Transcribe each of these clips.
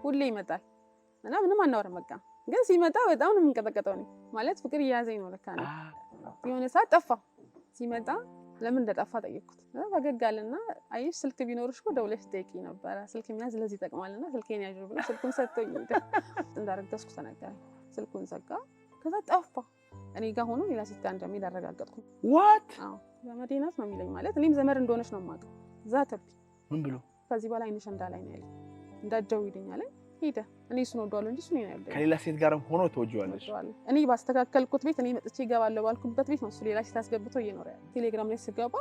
ሁሌ ይመጣል እና ምንም አናወራም በቃ ግን ሲመጣ በጣም ነው የምንቀጠቀጠው ነው ማለት ፍቅር እያያዘኝ ነው ለካ ነው የሆነ ሰዓት ጠፋ ሲመጣ ለምን እንደጠፋ ጠየቅኩት ፈገግ አለና አይሽ ስልክ ቢኖርሽ እኮ ደውለሽ ትጠይቂኝ ነበር ስልክ የሚያዝ ለዚህ ይጠቅማልና ስልኬን ያዥ ብሎ ስልኩን ሰጥቶኝ እንዳረገዝኩ ተነገረኝ ስልኩን ዘጋ ከዛ ጠፋ እኔ ጋር ሆኖ ሌላ ሴት ጋር እንደሚል አረጋገጥኩ what አዎ ዘመዴናት ነው የሚለኝ ማለት እኔም ዘመድ እንደሆነች ነው የማውቀው ዛተብኝ ምን ብሎ ከዚህ በላይ አይንሽ እንዳላይ ነው ያለኝ እንዳጀው ይደኛል ሄደ እኔ እሱን ወደዋለሁ እንጂ እሱን ያለው ከሌላ ሴት ጋርም ሆኖ ተወጂዋለሽ እኔ ባስተካከልኩት ቤት እኔ መጥቼ ይገባለሁ ባልኩበት ቤት ነው እሱ ሌላ ሴት አስገብቶ እየኖረ ያለው ቴሌግራም ላይ ስገባ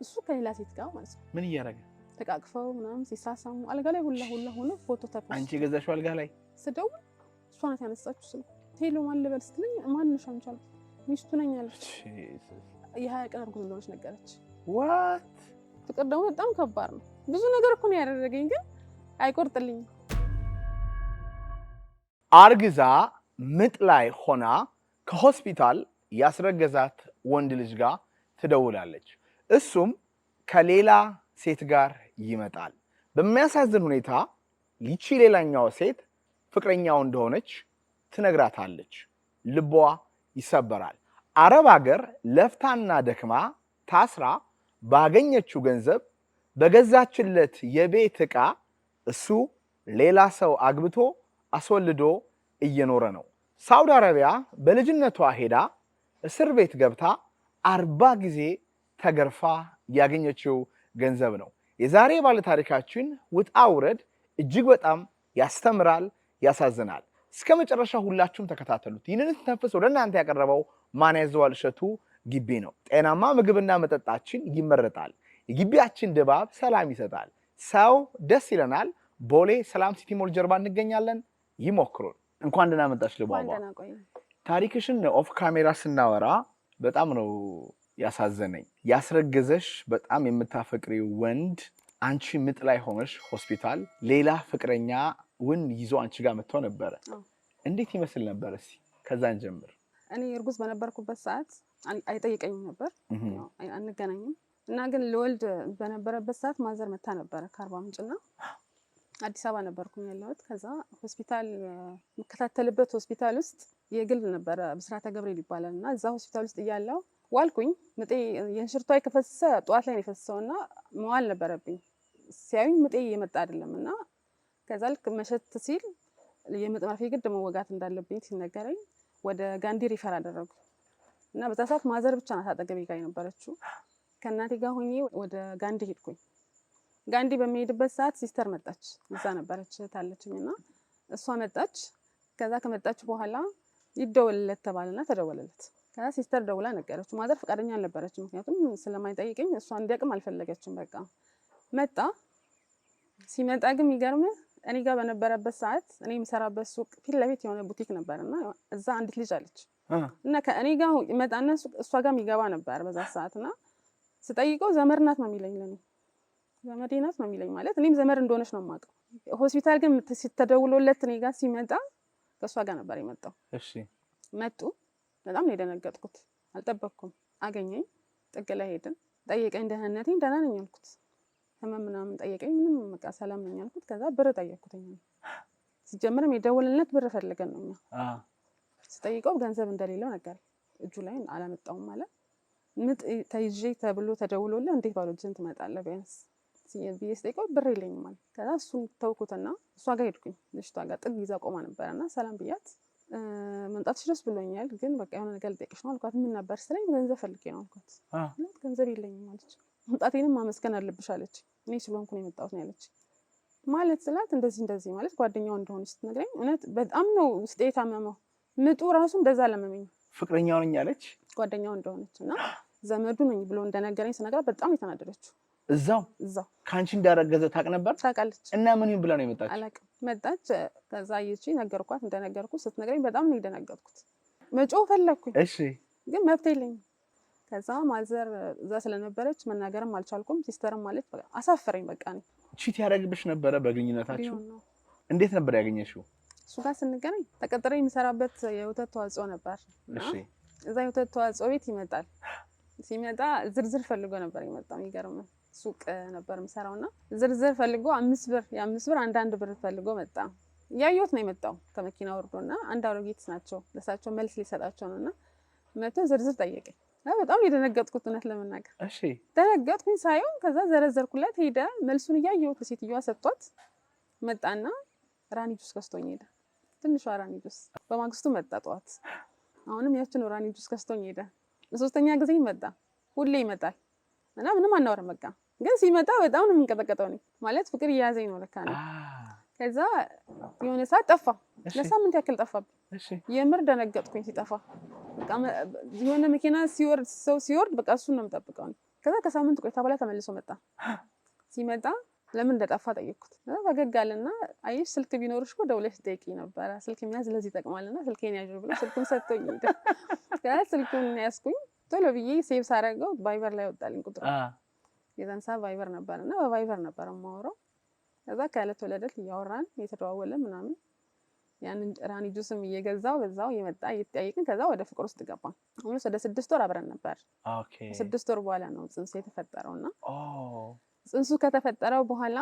እሱ ከሌላ ሴት ጋር ማለት ነው ምን እያደረገ ተቃቅፈው ምናምን ሲሳሳሙ አልጋ ላይ ሁላ ሆኖ ፎቶ ተፖስት አንቺ ገዛሽው አልጋ ላይ ስደውል እሷ ናት ያነሳችው ስልክ ሄሎ ማን ልበል ስትለኝ ማንሽ አንቻል ሚስቱ ነኝ አለች የ20 ቀን እርጉዝ እንደሆነች ነገረች what ፍቅር ደግሞ በጣም ከባድ ነው ብዙ ነገር እኮ ነው ያደረገኝ ግን አይቆርጥልኝም አርግዛ ምጥ ላይ ሆና ከሆስፒታል ያስረገዛት ወንድ ልጅ ጋር ትደውላለች እሱም ከሌላ ሴት ጋር ይመጣል በሚያሳዝን ሁኔታ ሊቺ ሌላኛው ሴት ፍቅረኛው እንደሆነች ትነግራታለች ልቧ ይሰበራል አረብ ሀገር ለፍታና ደክማ ታስራ ባገኘችው ገንዘብ በገዛችለት የቤት ዕቃ እሱ ሌላ ሰው አግብቶ አስወልዶ እየኖረ ነው ሳውዲ አረቢያ በልጅነቷ ሄዳ እስር ቤት ገብታ 40 ጊዜ ተገርፋ ያገኘችው ገንዘብ ነው የዛሬ ባለ ታሪካችን ውጣ ውረድ እጅግ በጣም ያስተምራል ያሳዝናል እስከመጨረሻ ሁላችሁም ተከታተሉት ይህንን ተንፈስ ወደ እናንተ ያቀረበው ማን ያዘዋል እሸቱ ግቢ ነው ጤናማ ምግብና መጠጣችን ይመረጣል የግቢያችን ድባብ ሰላም ይሰጣል ሰው ደስ ይለናል ቦሌ ሰላም ሲቲ ሞል ጀርባ እንገኛለን ይሞክሩን እንኳን ደህና መጣሽ ልባባ ታሪክሽን ኦፍ ካሜራ ስናወራ በጣም ነው ያሳዘነኝ ያስረገዘሽ በጣም የምታፈቅሪው ወንድ አንቺ ምጥ ላይ ሆነሽ ሆስፒታል ሌላ ፍቅረኛውን ይዞ አንቺ ጋር መጥቶ ነበር እንዴት ይመስል ነበር እስቲ ከዛን ጀምር እኔ እርጉዝ በነበርኩበት ሰዓት አይጠይቀኝም ነበር አንገናኝም እና ግን ለወልድ በነበረበት ሰዓት ማዘር መታ ነበር ከአርባ ምንጭና አዲስ አበባ ነበርኩኝ ያለሁት ከዛ ሆስፒታል መከታተልበት ሆስፒታል ውስጥ የግል ነበር ብስራተ ገብርኤል ይባላልና እዛ ሆስፒታል ውስጥ እያለሁ ዋልኩኝ ምጤ የእንሽርቷ ይከፈሰ ጧት ላይ የፈሰውና መዋል ነበረብኝ ሲያዩኝ ምጤ እየመጣ አይደለምና ከዛ ልክ መሸት ሲል የምጥ መርፌ ግድ መወጋት እንዳለብኝ ሲነገረኝ ወደ ጋንዲ ሪፈር አደረጉ እና በዛ ሰዓት ማዘር ብቻ ናት አጠገቤ ጋር የነበረችው ከእናቴ ጋር ሆኜ ወደ ጋንዲ ሄድኩኝ ጋንዲ በሚሄድበት ሰዓት ሲስተር መጣች እዛ ነበረች ታለችኝና እሷ መጣች ከዛ ከመጣች በኋላ ይደወልለት ተባለና ተደወለለት ከዛ ሲስተር ደውላ ነገረችው ማዘር ፈቃደኛ አልነበረችም ምክንያቱም ስለማይጠይቀኝ እሷ እንዲያቅም አልፈለገችም በቃ መጣ ሲመጣ ግን ይገርም እኔ ጋር በነበረበት ሰዓት እኔ የምሰራበት ሱቅ ፊት ለፊት የሆነ ቡቲክ ነበርና እዛ አንዲት ልጅ አለች እና ከእኔ ጋር ይመጣና እሷ ጋር የሚገባ ነበር በዛ ሰዓትና ስጠይቀው ዘመድ ናት ነው የሚለኝ ለኔ ዘመዴ ናት ነው የሚለኝ ማለት እኔም ዘመድ እንደሆነች ነው የማውቀው ሆስፒታል ግን ተደውሎለት እኔ ጋር ሲመጣ ከሷ ጋር ነበር የመጣው እሺ መጡ በጣም ነው የደነገጥኩት አልጠበቅኩም አገኘኝ ጥግ ላይ ሄድን ጠየቀኝ ደህንነቴን ደህና ነኝ አልኩት ህመም ምናምን ጠየቀኝ ምንም በቃ ሰላም ነኝ አልኩት ከዛ ብር ጠየቅኩትኝ ሲጀምርም የደወልለት ብር ፈልገን ነው ስጠይቀው ገንዘብ እንደሌለው ነገር እጁ ላይ አላመጣውም ማለት ምጥ ተይዤ ተብሎ ተደውሎልህ እንዴት ባዶ እጅን ትመጣለህ ቢያንስ ሲቢኤስ ጠይቀው ብር የለኝም ማለት ከዛ እሱን ተውኩትና እሷ ጋር ሄድኩኝ ልጅቷ ጋር ጥግ ይዛ ቆማ ነበርና ሰላም ብያት መምጣትሽ ደስ ብሎኛል ግን በቃ የሆነ ነገር ልጠይቅሽ ነው አልኳት ምን ነበር ስለኝ ገንዘብ ፈልጌ ነው አልኳት ገንዘብ የለኝም አለች መምጣቴንም ማመስገን አለብሽ አለች እኔ ስለሆንኩ ነው የመጣሁት ነው ያለች ማለት ስላት እንደዚህ ማለት ጓደኛው እንደሆነች ስትነግረኝ እውነት በጣም ነው ውስጤ የታመመው ምጡ ራሱ እንደዛ ለመመኝ ፍቅረኛው ነኝ አለች ጓደኛው እንደሆነችና ዘመዱ ነኝ ብሎ እንደነገረኝ ስነግራት በጣም የተናደደችው እዛው ካንቺ እንዳረገዘ ታቅ ነበር ታውቃለች እና ምን ይሁን ብላ ነው የመጣች አላውቅም መጣች ከዛ ይቺ ነገርኳት እንደነገርኩ ስትነግረኝ በጣም ነው የደነገጥኩት መጮህ ፈለኩኝ እሺ ግን መብት የለኝም ከዛ ማዘር እዛ ስለነበረች መናገርም አልቻልኩም ሲስተርም ማለት በቃ አሳፈረኝ በቃ ነው ቺት ያደርግብሽ ነበረ በግንኙነታችሁ እንዴት ነበር ያገኘሽው እሱ ጋር ስንገናኝ ተቀጥሬ የሚሰራበት የወተት ተዋጽኦ ነበር እሺ እዛ የወተት ተዋጽኦ ቤት ይመጣል ሲመጣ ዝርዝር ፈልጎ ነበር የመጣው ይገርም ሱቅ ነበር የምሰራውና ዝርዝር ፈልጎ 5 ብር የ5 ብር አንድ ብር ፈልጎ መጣ። ያየሁት ነው የመጣው ከመኪና ወርዶና አንድ አሮጊት ናቸው ለሳቸው መልስ ሊሰጣቸው ነውና መቶ ዝርዝር ጠየቀኝ። በጣም የደነገጥኩት እውነት ለመናገር እሺ ደነገጥኩኝ ሳየው። ከዛ ዘረዘርኩለት ሄደ። መልሱን እያየሁት ሴትዮዋ ሰጥቷት መጣና ራኒ ጁስ ገዝቶኝ ሄደ። ትንሿ ራኒ ጁስ። በማግስቱ መጣ ጠዋት። አሁንም ያችን ራኒ ጁስ ገዝቶኝ ሄደ። ለሶስተኛ ጊዜ መጣ። ሁሌ ይመጣል እና ምንም አናወራም በቃ። ግን ሲመጣ በጣም ነው የምንቀጠቀጠው ነው ማለት ፍቅር እየያዘኝ ነው ለካ ነው። ከዛ የሆነ ሰዓት ጠፋ። ለሳምንት ያክል ጠፋብኝ። እሺ የምር ደነገጥኩኝ ሲጠፋ። በቃ የሆነ መኪና ሲወርድ ሰው ሲወርድ በቃ እሱን ነው የምጠብቀው ነው። ከዛ ከሳምንት ቆይታ በኋላ ተመልሶ መጣ። ሲመጣ ለምን እንደጠፋ ጠየቅኩት። ፈገግ አለና አይሽ ስልክ ቢኖርሽ እኮ ደውለሽ ትጠይቂኝ ነበር። ስልክ የሚያዝ ለዚህ ይጠቅማልና ስልኬን ያዥ ብሎ ስልኩን ሰጥቶኝ ሄደ። ከዛ ስልኩን ያዝኩኝ ቶሎ ብዬ ሴቭ ሳደርገው ቫይበር ላይ ወጣልኝ ቁጥሩ። የዛን ሰዓት ቫይበር ነበርና በቫይበር ነበር የማወራው። ከዛ ከዕለት ወደ ዕለት እያወራን እየተደዋወልን ምናምን ያንን ራኒ ጁስም እየገዛው በዛው የመጣ እየተጠያየቅን ከዛ ወደ ፍቅር ውስጥ ገባን። አሁን ወደ 6 ወር አብረን ነበር። ኦኬ 6 ወር በኋላ ነው ጽንሱ የተፈጠረውና ጽንሱ ከተፈጠረው በኋላ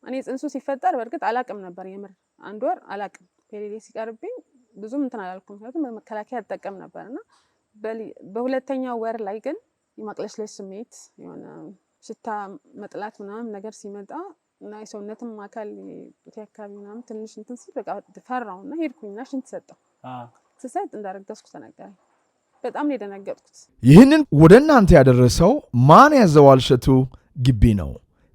እኔ ጽንሱ ሲፈጠር በርግጥ አላቅም ነበር የምር 1 ወር አላቅም። ፔሪዴ ሲቀርብኝ ብዙም እንትን አላልኩም ምክንያቱም መከላከያ አጠቀም ነበርና በሁለተኛው ወር ላይ ግን የማቅለሽለሽ ስሜት የሆነ ሽታ መጥላት ምናምን ነገር ሲመጣ እና የሰውነትም አካል ጡቴ አካባቢ ምናምን ትንሽ እንትን ሲል በቃ ፈራውና ሄድኩኝና ሽንት ሰጠው። ስሰጥ እንዳረገዝኩ ተነገረኝ። በጣም ነው የደነገጥኩት። ይህንን ወደ እናንተ ያደረሰው ማን ያዘዋል እሸቱ ግቢ ነው።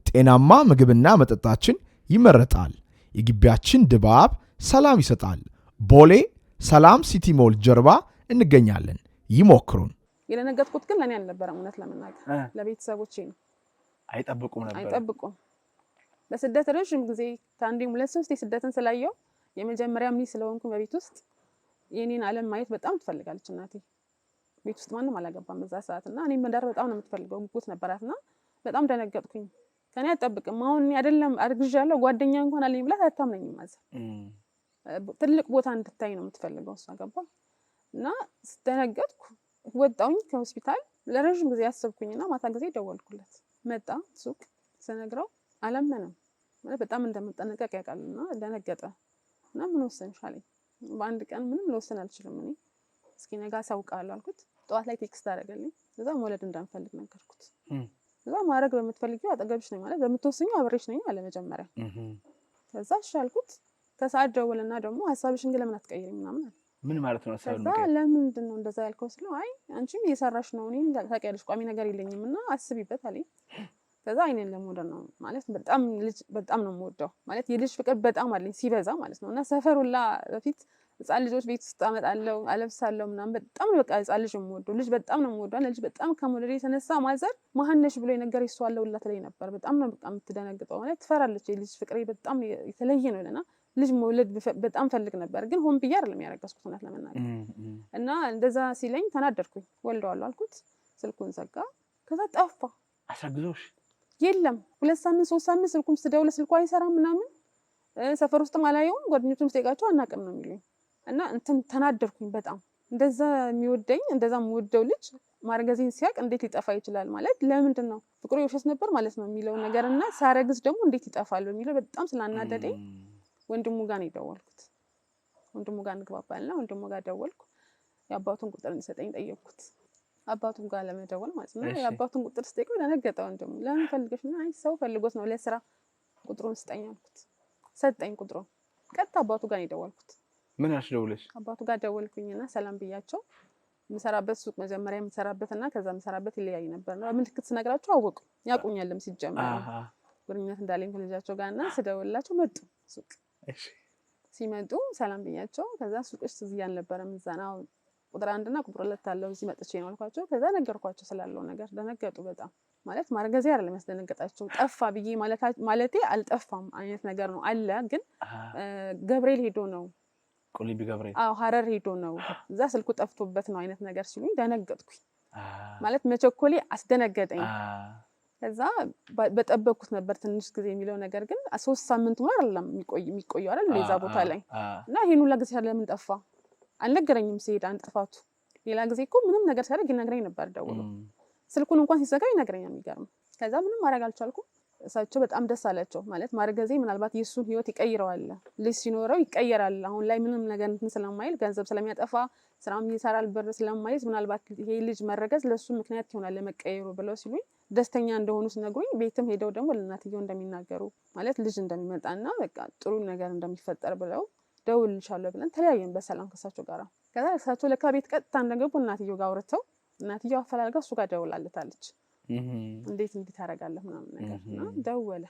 ጤናማ ምግብና መጠጣችን ይመረጣል። የግቢያችን ድባብ ሰላም ይሰጣል። ቦሌ ሰላም ሲቲ ሞል ጀርባ እንገኛለን። ይሞክሩን። የደነገጥኩት ግን ለኔ አልነበረም እውነት ለመናገር ለቤተሰቦቼ ነው። አይጠብቁም ነበር። አይጠብቁም። በስደት ረጅም ጊዜ ታንዴም 2-3 ስደትን ስላየው የመጀመሪያም ልጅ ስለሆንኩ በቤት ውስጥ የኔን ዓለም ማየት በጣም ትፈልጋለች እናቴ። ቤት ውስጥ ማንም አላገባም በዛ ሰዓትና እኔ መዳር በጣም ነው የምትፈልገው ጉጉት ነበራትና በጣም ደነገጥኩኝ። ከኔ አትጠብቅም። አሁን አይደለም አርግዣለሁ ጓደኛ እንኳን አለኝ ብላ አታምነኝም። ማዘ ትልቅ ቦታ እንድታይ ነው የምትፈልገው እሷ ገባ እና ደነገጥኩ። ወጣሁኝ ከሆስፒታል ለረጅም ጊዜ ያሰብኩኝና ማታ ጊዜ ደወልኩለት። መጣ ሱቅ ስነግረው አላመነም። ማለት በጣም እንደምጠነቀቅ ያውቃልና ደነገጠ እና ምን ወሰንሽ አለኝ። በአንድ ቀን ምንም ልወስን አልችልም እኔ እስኪ ነጋ አሳውቃለሁ አልኩት። ጠዋት ላይ ቴክስት አደረገልኝ። ከዛ መውለድ እንዳንፈልግ ነገርኩት። ከዛ ማድረግ በምትፈልጊው አጠገብሽ ነኝ ማለት በምትወስኚው አብሬሽ ነኝ አለ መጀመሪያ። ከዛ እሺ አልኩት። ከሰዓት ደውልና ደግሞ ሐሳብሽን ግን ለምን አትቀይሪም ምናምን አለ። ምን ማለት ነው? ከዛ ለምንድን ነው እንደዛ ያልከው ስለው አይ አንቺም እየሰራሽ ነው እኔም ታውቂያለሽ ቋሚ ነገር የለኝምና አስቢበት አለኝ። ከዛ አይኔን ለሞደር ነው ማለት በጣም ነው የምወደው ማለት የልጅ ፍቅር በጣም አለኝ ሲበዛ ማለት ነው። እና ሰፈሩላ በፊት ህፃን ልጆች ቤት ውስጥ አመጣለሁ አለብሳለሁ ምናምን በጣም ነው በቃ ህፃን ልጅ የምወደው ልጅ በጣም ነው የምወደው። ልጅ በጣም ከመውደዴ የተነሳ ማዘር መሀነሽ ብሎ የነገር ይሷለው ሁላ ትለኝ ነበር። በጣም ነው በቃ የምትደነግጠው ማለት ትፈራለች። የልጅ ፍቅሬ በጣም የተለየ ነው ለና ልጅ መውለድ በጣም ፈልግ ነበር ግን ሆን ብዬ አይደለም ያረጋስኩት እውነት ለመናገር። እና እንደዛ ሲለኝ ተናደድኩኝ። ወልደዋለሁ አልኩት። ስልኩን ዘጋ። ከዛ ጠፋ። አሳግዞሽ የለም 2 ሳምንት 3 ሳምንት ስልኩም ስደውል ስልኩ አይሰራም ምናምን ሰፈር ውስጥም አላየውም። ጓደኞቹም ስጠይቃቸው አናውቅም ነው የሚሉኝ። እና እንትን ተናደድኩኝ በጣም እንደዛ የሚወደኝ እንደዛ የምወደው ልጅ ማርገዜን ሲያቅ እንዴት ሊጠፋ ይችላል ማለት ለምንድን ነው ፍቅሩ የውሸት ነበር ማለት ነው የሚለው ነገርና ሳረግዝ ደግሞ እንዴት ይጠፋል የሚለው በጣም ስላናደደኝ ወንድሙ ጋር ነው የደወልኩት። ወንድሙ ጋር እንግባባልና ወንድሙ ጋር ደወልኩ። የአባቱን ቁጥር እንዲሰጠኝ ጠየቅኩት። አባቱን ጋር ለመደወል ማለት ነው። የአባቱን ቁጥር ስጠይቀው ደነገጠ ወንድሙ። ለምን ፈልገሽ ነው? አይ ሰው ፈልጎት ነው ለስራ ቁጥሩን ስጠኝ አልኩት። ሰጠኝ ቁጥሩን። ቀጥታ አባቱ ጋር ነው የደወልኩት። ምን አስደውለሽ? አባቱ ጋር ደወልኩኝና ሰላም ብያቸው የምሰራበት ሱቅ መጀመሪያ የምሰራበትና ከዛ የምሰራበት ይለያይ ነበር ነው ምልክት ስነግራቸው አወቁ። ያቁኛልም ሲጀመር ግንኙነት እንዳለኝ ከልጃቸው ጋርና ስደውልላቸው መጡ ሱቅ። እሺ ሲመጡ ሰላም ብያቸው ከዛ ሱቅሽ እዚህ ያልነበረም እዛናው ቁጥር 1 እና ቁጥር 2 አለው እዚህ መጥቼ ነው አልኳቸው። ከዛ ነገርኳቸው ስላለው ነገር ደነገጡ በጣም ማለት ማርገዜ አይደለም ያስደነገጣቸው ጠፋ ብዬ ማለቴ አልጠፋም አይነት ነገር ነው አለ ግን ገብርኤል ሄዶ ነው ቁልቢ ገብርኤል ሀረር ሄዶ ነው እዛ ስልኩ ጠፍቶበት ነው አይነት ነገር ሲሉኝ ደነገጥኩኝ። ማለት መቸኮሌ አስደነገጠኝ። ከዛ በጠበቅኩት ነበር ትንሽ ጊዜ የሚለው ነገር ግን 3 ሳምንት ነው አይደለም የሚቆየው አይደል ሌዛ ቦታ ላይ እና ይሄን ሁሉ ጊዜ ለምን ጠፋ አልነገረኝም። ሲሄድ አንድ ጥፋቱ ሌላ ጊዜ እኮ ምንም ነገር ሲያደርግ ይነግረኝ ነበር ደውሎ ስልኩን እንኳን ሲዘጋ ይነግረኛል። የሚገርም ከዛ ምንም ማድረግ አልቻልኩም። እሳቸው በጣም ደስ አላቸው ማለት ማርገዜ ምናልባት የሱን ህይወት ይቀይረዋል፣ ልጅ ሲኖረው ይቀየራል። አሁን ላይ ምንም ነገር እንትን ስለማይል ገንዘብ ስለሚያጠፋ ስራም ይሰራል ብር ስለማይዝ ምናልባት ይሄ ልጅ መረገዝ ለሱ ምክንያት ይሆናል ለመቀየሩ ብለው ሲሉኝ ደስተኛ እንደሆኑ ሲነግሩኝ ቤትም ሄደው ደግሞ ለእናትየው እንደሚናገሩ ማለት ልጅ እንደሚመጣና በቃ ጥሩ ነገር እንደሚፈጠር ብለው ደውልልሻለሁ ብለን ተለያየን በሰላም ከሳቸው ጋር። ከዛ እሳቸው ለካ ቤት ቀጥታ እንደገቡ እናትየው ጋር አውርተው እናትየው አፈላልጋ እሱ ጋር ደውላለታለች። እንዴት ታደርጋለህ ምናምን ነገር እና ደወለ።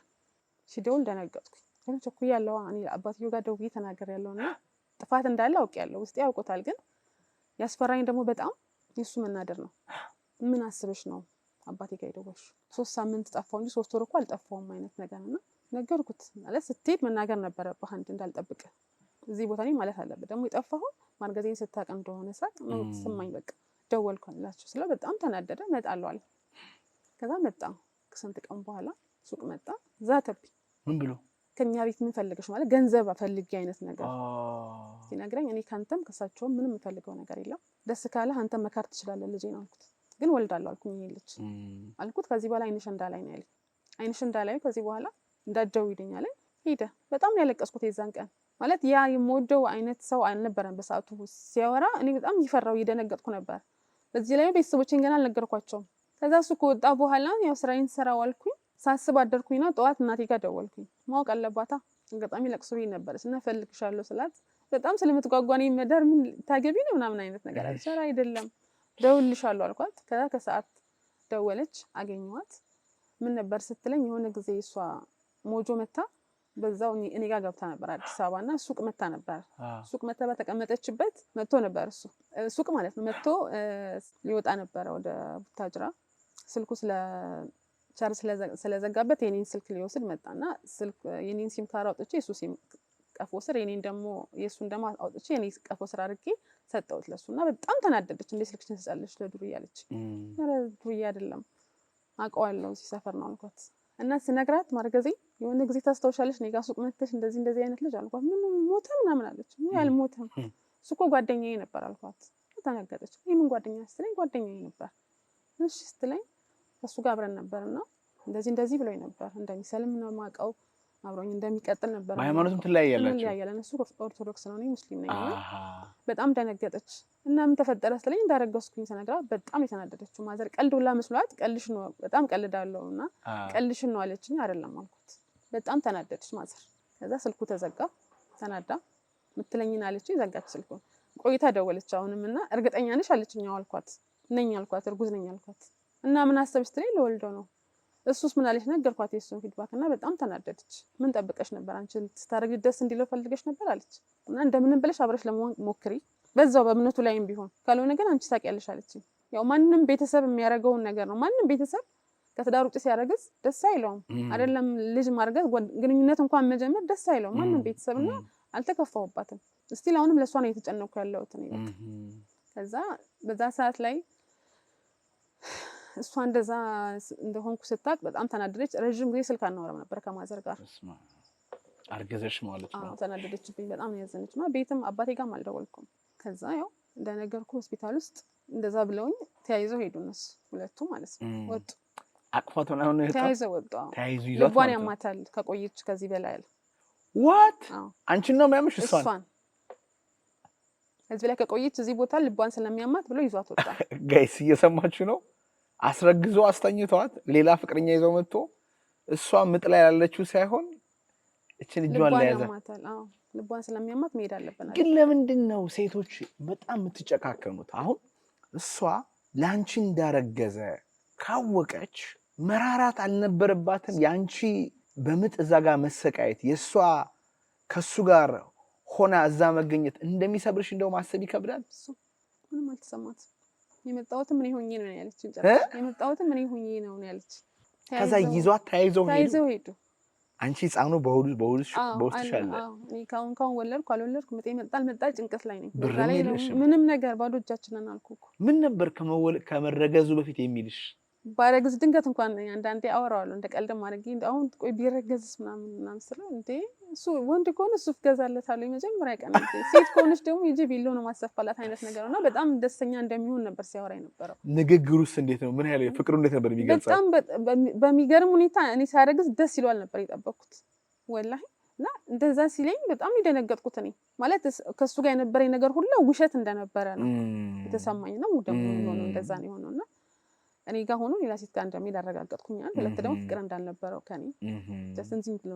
ሲደውል ደነገጥኩኝ። ግን ቸኩያለሁ እኔ አባትየው ጋር ደውዬ ተናግሬያለሁና ጥፋት እንዳለ አውቄያለሁ፣ ውስጤ ያውቁታል። ግን ያስፈራኝ ደግሞ በጣም የሱ መናደር ነው። ምን አስበሽ ነው አባቴ ጋር የደወልሽ? 3 ሳምንት ጠፋው እንጂ 3 ወር እኮ አልጠፋውም አይነት ነገርና ነገርኩት። ማለት ስትሄድ መናገር ነበረብህ አንድ እንዳልጠብቅ እዚህ ቦታ ላይ ማለት አለበት። ደግሞ የጠፋው ማርገዜን ስታውቅ እንደሆነ ሳቅ ነው ተሰማኝ። በቃ ደወልኩላችሁ ስለ በጣም ተናደደ። እመጣለሁ አለ። ከዛ መጣ። ከስንት ቀን በኋላ ሱቅ መጣ። ዛተብኝ። ምን ብሎ? ከኛ ቤት ምን ፈልገሽ ማለት ገንዘብ ፈልጌ አይነት ነገር ሲነግረኝ እኔ ካንተም ከሳቸውም ምንም የምፈልገው ነገር የለም፣ ደስ ካለ አንተ መካር ትችላለህ ልጄን አልኩት። ግን ወልዳለሁ አልኩኝ። ይሄ ልጅ አልኩት ከዚህ በኋላ አይንሽ እንዳላይ ነው ያለኝ። አይንሽ እንዳላይ ከዚህ በኋላ እንዳትደውይልኝ አለኝ። ሄደ። በጣም ነው ያለቀስኩት የዛን ቀን። ማለት ያ የምወደው አይነት ሰው አልነበረም በሰዓቱ ሲያወራ። እኔ በጣም እየፈራሁ እየደነገጥኩ ነበር። በዚህ ላይ ቤተሰቦቼን ገና አልነገርኳቸውም። ከዛ እሱ ከወጣ በኋላ ያው ስራዬን ሰራ ዋልኩኝ። ሳስብ አደርኩኝና ጠዋት እናቴ ጋር ደወልኩኝ። ማወቅ አለባታ አጋጣሚ ለቅሶ ቤት ነበረች እና እፈልግሻለሁ ስላት በጣም ስለምትጓጓኔ መደር ምን ታገቢ ነው ምናምን አይነት ነገር አለች። ኧረ አይደለም ደውልልሻለሁ አልኳት። ከዛ ከሰዓት ደወለች፣ አገኘኋት። ምን ነበር ስትለኝ የሆነ ጊዜ እሷ ሞጆ መታ በዛው እኔ ጋር ገብታ ነበር አዲስ አበባና ሱቅ መታ ነበር። ሱቅ መታ በተቀመጠችበት መጥቶ ነበር እሱ ሱቅ ማለት ነው። መጥቶ ሊወጣ ነበር ወደ ቡታጅራ። ስልኩ ቻርጅ ስለዘጋበት የኔን ስልክ ሊወስድ መጣና ስልክ የኔን ሲም ካርድ አውጥቼ የሱ ሲም ቀፎ ስር የሱን ደግሞ አውጥቼ የኔ ቀፎ ስር አድርጌ ሰጠሁት ለሱና በጣም ተናደደች። እንዴ ስልክሽን ትሰጫለሽ ለዱርዬ አለች። ኧረ ዱርዬ አይደለም አውቀዋለሁ እዚህ ሰፈር ነው አልኳት። እና ስነግራት ማርገዜ የሆነ ጊዜ ታስታውሻለሽ እኔ ጋር ሱቅ መጥተሽ እንደዚህ አይነት ልጅ አልኳት። ምን ሞተ ምናምን አለች። ምን ያልሞተም እሱ እኮ ጓደኛዬ ነበር አልኳት። ተናገረች። ምን ጓደኛ ስትለኝ ጓደኛዬ ነበር። እሺ ስትለኝ ከሱ ጋር አብረን ነበርና እንደዚህ ብሎኝ ነበር። እንደሚሰልም ነው የማውቀው፣ አብሮኝ እንደሚቀጥል ነበር። በሃይማኖትም ትለያያላችሁ? እሱ ኦርቶዶክስ ነው፣ እኔ ሙስሊም ነኝ። በጣም ደነገጠች። እና ምን ተፈጠረ ስትለኝ እንዳረገዝኩኝ ስነግራት በጣም የተናደደችው ማዘር ቀልድ ሁላ መስሏት ቀልሽ ነው በጣም ቀልዳለሁ እና ቀልሽ ነው አለችኝ። አይደለም አልኩት። በጣም ተናደደች ማዘር። ከዛ ስልኩ ተዘጋ። ተናዳ ምትለኝን አለችኝ፣ ዘጋች ስልኩን። ቆይታ ደወለች አሁንም እና እርግጠኛ ነሽ አለችኝ። አልኳት ነኝ አልኳት። እርጉዝ ነኝ አልኳት። እና ምን አሰብሽ ስትለኝ ለወልደው ነው። እሱስ ምን አለች ነገርኳት የሱን ፊድባክ እና በጣም ተናደደች። ምን ጠብቀሽ ነበር አንቺ ስታረግሽ ደስ እንዲለው ፈልገሽ ነበር አለች። እና እንደምንም ብለሽ አብረሽ ለመሆን ሞክሪ በዛው በእምነቱ ላይም ቢሆን ካልሆነ ግን አንቺ ታውቂያለሽ አለችኝ። ያው ማንንም ቤተሰብ የሚያደርገውን ነገር ነው። ማንንም ቤተሰብ ከትዳር ውጭ ሲያረግዝ ደስ አይለውም አይደለም ልጅ ማርገዝ ግንኙነት እንኳን መጀመር ደስ አይለውም ማንንም ቤተሰብና አልተከፋውባትም። እስቲል አሁንም ለሷ ነው የተጨነኩ ያለሁት እኔ በቃ። ከዛ በዛ ሰዓት ላይ እሷ እንደዛ እንደሆንኩ ስታቅ በጣም ተናደደች። ረጅም ጊዜ ስልክ አናወራም ነበር ከማዘር ጋር። አርገዘሽ ማለት ነው። ተናደደችብኝ። በጣም ነው ያዘነች። ቤትም አባቴ ጋርም አልደወልኩም። ከዛ ያው እንደነገርኩ ሆስፒታል ውስጥ እንደዛ ብለውኝ ተያይዘው ሄዱ እነሱ ሁለቱ ማለት ነው። ወጡ። አቅፋት ምናምን ነው ተያይዘው ወጡ። ተያይዙ ይዟት ልቧን ያማታል ከቆየች ከዚህ በላይ አለ። ዋት አንቺን ነው የሚያምሽ? እሷን እዚህ ላይ ከቆየች እዚህ ቦታ ልቧን ስለሚያማት ብሎ ይዟት ወጣ። ጋይስ እየሰማችሁ ነው? አስረግዞ አስተኝቷት ሌላ ፍቅረኛ ይዘው መጥቶ እሷ ምጥ ላይ ያለችው ሳይሆን እቺን ልጇን ላይ ያዘ። ልቧን ስለሚያማት መሄድ አለብን። ግን ለምንድን ነው ሴቶች በጣም የምትጨካከኑት? አሁን እሷ ላንቺ እንዳረገዘ ካወቀች መራራት አልነበረባትም? ያንቺ በምጥ እዛ ጋር መሰቃየት የሷ ከሱ ጋር ሆና እዛ መገኘት እንደሚሰብርሽ እንደው ማሰብ ይከብዳል። ምንም አልተሰማትም። የመጣሁት ምን ሆኜ ነው ያለች። የመጣሁት ምን ሆኜ ነው ያለች። ከዛ ይዟት ተያይዘው ሄዱ። አንቺ ህፃኑ በውልሽ በውስጥሽ አለ። እኔ ካሁን ወለድኩ አልወለድኩ ምጤ መጣል ጭንቀት ላይ ነኝ። ምንም ነገር ባዶ እጃችንን አልኩኩ። ምን ነበር ከመረገዙ በፊት የሚልሽ? ባረግዝ ድንገት እንኳን አንዳንዴ አወራዋለሁ እንደ ቀልድ ማድረግ አሁን ቆይ ቢረገዝስ ምናምን ስለው እንዴ እሱ ወንድ ከሆነ ሱፍ ገዛለታለሁ የመጀመሪያ ቀን ሴት ከሆነች ደግሞ ይጂ ቢሎ ነው ማሰፋላት አይነት ነገር ነውና በጣም ደስተኛ እንደሚሆን ነበር ሲያወራ የነበረው። ንግግሩስ እንዴት ነው? ምን ያህል ፍቅሩ እንዴት ነበር የሚገልጸው? በጣም በሚገርም ሁኔታ እኔ ሳያረግዝ ደስ ይሏል ነበር የጠበቅኩት ወላሂ። እና እንደዛ ሲለኝ በጣም የደነገጥኩት እኔ ማለት ከሱ ጋር የነበረኝ ነገር ሁሉ ውሸት እንደነበረ ነው የተሰማኝ ነው። ደግሞ ነው እንደዛ ነው የሆነውና እኔ ጋር ሆኖ ሌላ ሴት ጋር እንደሚል አረጋገጥኩኛል። ሁለት ደግሞ ፍቅር እንዳልነበረው ከኔ ጀስት ብሎ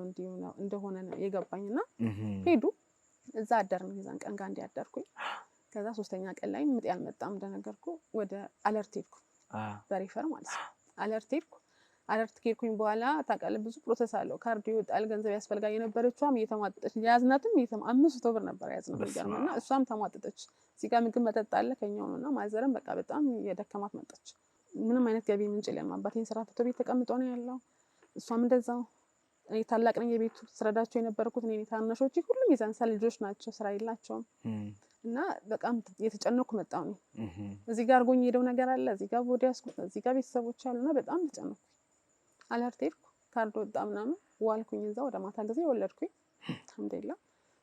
እንደሆነ ነው የገባኝና ሄዱ። እዛ አደርን የዛን ቀን ጋር እንዲያደርኩኝ። ከዛ ሶስተኛ ቀን ላይ ምጥ ያልመጣም እንደነገርኩ ወደ አለርት ሄድኩ። በሪፈር ማለት ነው አለርት ሄድኩ። አለርት ከሄድኩኝ በኋላ ታውቃለህ ብዙ ፕሮሰስ አለው። ካርድ ይወጣል፣ ገንዘብ ያስፈልጋል። የነበረችዋም እየተሟጠጠች ያዝናትም 500 ብር ነበር ያዝነው የሚገርምና እሷም ተሟጠጠች። እዚህ ጋር ምግብ መጠጥ አለ ከኛው ነውና ማዘረም በቃ በጣም የደከማት መጣች። ምንም አይነት ገቢ ምንጭ የለም። አባቴን ስራ ፈቶ ቤት ተቀምጦ ነው ያለው። እሷም እንደዛው። እኔ ታላቅ ነኝ የቤቱ ስረዳቸው የነበርኩት እኔ ታናሾቼ ሁሉም የዛንሳ ልጆች ናቸው፣ ስራ የላቸውም። እና በጣም የተጨነኩ መጣሁ ነው። እዚህ ጋር አርጎኝ ሄደው ነገር አለ፣ እዚህ ጋር ቦዲ ያስኩት፣ እዚህ ጋር ቤተሰቦች አሉና በጣም ተጨነኩ። አለርት ሄድኩ። ካርድ ወጣ ምናምን ዋልኩኝ። እዛ ወደ ማታ ጊዜ ወለድኩኝ። አልሐምዱሊላህ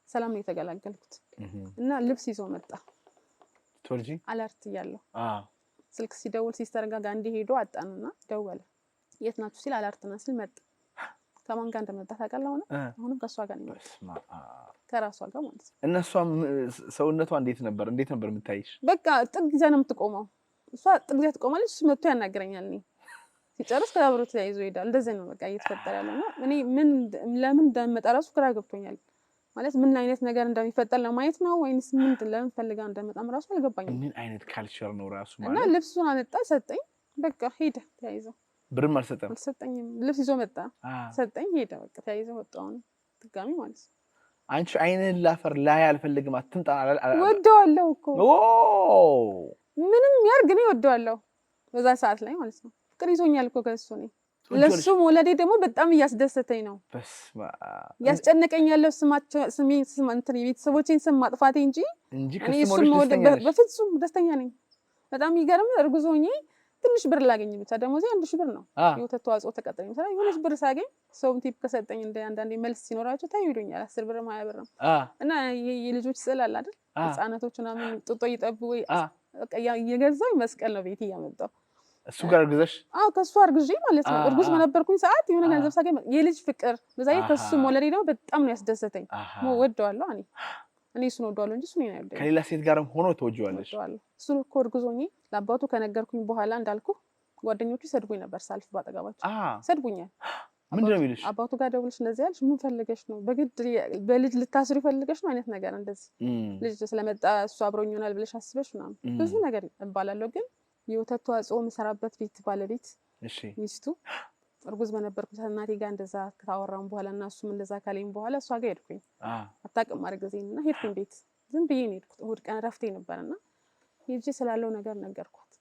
ሰላም ነው የተገላገልኩት። እና ልብስ ይዞ መጣ ቶልጂ አለርት እያለሁ ስልክ ሲደውል ሲስተር ጋር አንዴ ሄዶ አጣንና ደወለ። የት ናችሁ ሲል አለርት ነው ሲል መጣ። ከማን ጋር እንደመጣ ታውቃለህ? አሁንም ከሷ ጋር ነው ከራሷ ጋር ማለት ነው። እነሷም ሰውነቷ እንዴት ነበር የምታይሽ? በቃ ጥግ ይዛ ነው የምትቆመው። እሷ ጥግ ይዛ ትቆማለች፣ እሱ መጥቶ ያናገረኛል። እኔ ሲጨርስ ከአብሮ ተያይዞ ይሄዳል። እንደዚህ ነው በቃ እየተፈጠረ ያለውና እኔ ለምን እንደመጣ ራሱ ግራ ገብቶኛል። ማለት ምን አይነት ነገር እንደሚፈጠር ለማየት ነው ወይንስ ምን ለምን ፈልጋ እንደመጣም ራሱ አልገባኝም። ምን አይነት ካልቸር ነው ራሱ ማለት? እና ልብሱን አመጣ ሰጠኝ። በቃ ሄደ ተያይዘው። ብርም አልሰጠኝም። ልብስ ይዞ መጣ ሰጠኝ፣ ሄደ በቃ ተያይዘው ወጣው ነው ድጋሚ ማለት ነው። አንቺ አይነን ላፈር ላይ አልፈልግም አትምጣ ወደዋለሁ እኮ ምንም ያርግ ነው ወደዋለሁ በዛ ሰዓት ላይ ማለት ነው። ፍቅር ይዞኛል እኮ ከእሱ ነው። ለሱ ወለዴ ደግሞ በጣም እያስደሰተኝ ነው። በስመ አብ ያስጨነቀኝ ያለው ስሜን እንትን የቤተሰቦቼን ስም ማጥፋቴ እንጂ እኔ እሱን በፍጹም ደስተኛ ነኝ። በጣም ይገርም። እርጉዝ ሆኜ ትንሽ ብር ላገኝ ብቻ ደሞዜ 1000 ብር ነው። የወተት ተዋጽኦ ተቀጠረኝ ሰራ የሆነች ብር ሳገኝ ሰው ቲፕ ከሰጠኝ እንደ አንዳንዴ መልስ ሲኖራቸው ታዩ ይሉኛል 10 ብር 20 ብር ነው። እና የልጆች ስዕል አለ አይደል ህፃናቶች ምናምን ጡጦ ይጠቡ ወይ በቃ የገዛው መስቀል ነው ቤት እያመጣው እሱ ጋር እርግዘሽ? አዎ ከሱ አርግዤ ማለት ነው። እርጉዝ በነበርኩኝ ሰዓት የሆነ ገንዘብ ሳገኝ የልጅ ፍቅር በዛይ ከሱ ወለዴ ነው በጣም ነው ያስደሰተኝ። ወደዋለሁ እኔ እሱን ወደዋለሁ እንጂ እሱን አይወደኝ። ከሌላ ሴት ጋርም ሆኖ ተወጂዋለሽ? እሱን እኮ እርጉዝ ሆኜ ለአባቱ ከነገርኩኝ በኋላ እንዳልኩ ጓደኞቹ ሰድቡኝ ነበር። ሳልፍ ባጠገባቸው ሰድቡኛል። ምንድነው የሚሉሽ? አባቱ ጋር ደውልሽ እንደዚህ ያልሽ ምን ፈልገሽ ነው? በግድ በልጅ ልታስሪ ፈልገሽ ነው አይነት ነገር እንደዚህ ልጅ ስለመጣ እሱ አብሮኝ ይሆናል ብለሽ አስበሽ ምናምን ብዙ ነገር እባላለሁ። ግን የወተት ተዋጽኦ የምሰራበት ቤት ባለቤት ሚስቱ እርጉዝ በነበርኩ እናቴ ጋር እንደዛ ካወራን በኋላ እና እሱም እንደዛ ካለኝ በኋላ እሷ ጋር ሄድኩኝ። አታውቅም ማርገዜንና ሄድኩኝ ቤት ዝም ብዬ ነው የሄድኩት። እሑድ ቀን ረፍቴ ነበርና ሄጄ ስላለው ነገር ነገርኳት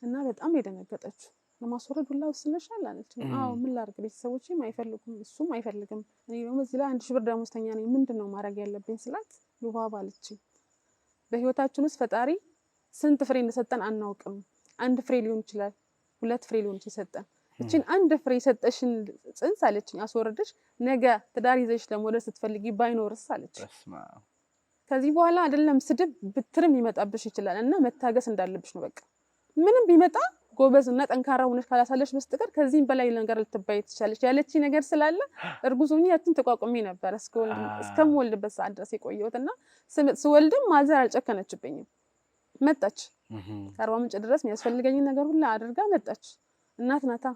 እና በጣም የደነገጠችው። ለማስወረድ ሁላ ወስነሻል አለች። አዎ ምን ላድርግ ቤተሰቦቼም አይፈልጉም እሱም አይፈልግም። እኔ ደግሞ እዚህ ላይ 1000 ብር ደሞዝተኛ ነኝ ምንድነው ማድረግ ያለብኝ ስላት ሉባባ አለችኝ። በህይወታችን ውስጥ ፈጣሪ ስንት ፍሬ እንደሰጠን አናውቅም። 1 ፍሬ ሊሆን ይችላል 2 ፍሬ ሊሆን ይሰጠን። እቺን 1 ፍሬ ሰጠሽን ጽንስ አለችኝ አስወረደሽ ነገ ትዳር ይዘሽ ለመውለድ ስትፈልጊ ባይኖርስ አለች። ከዚህ በኋላ አይደለም ስድብ ብትርም ይመጣብሽ ይችላል እና መታገስ እንዳለብሽ ነው። በቃ ምንም ቢመጣ ጎበዝ እና ጠንካራ ሆነሽ ካላሳለሽ በስተቀር ከዚህም በላይ ነገር ልትባይ ትችላለሽ ያለችኝ ነገር ስላለ እርጉዝ ሆኜ ያትን ተቋቁሜ ነበር እስከምወልድበት ሰዓት ድረስ የቆየሁትና ስወልድም ማዘር አልጨከነችብኝም። መጣች ከአርባ ምንጭ ድረስ የሚያስፈልገኝ ነገር ሁሉ አድርጋ መጣች። እናት ናታ።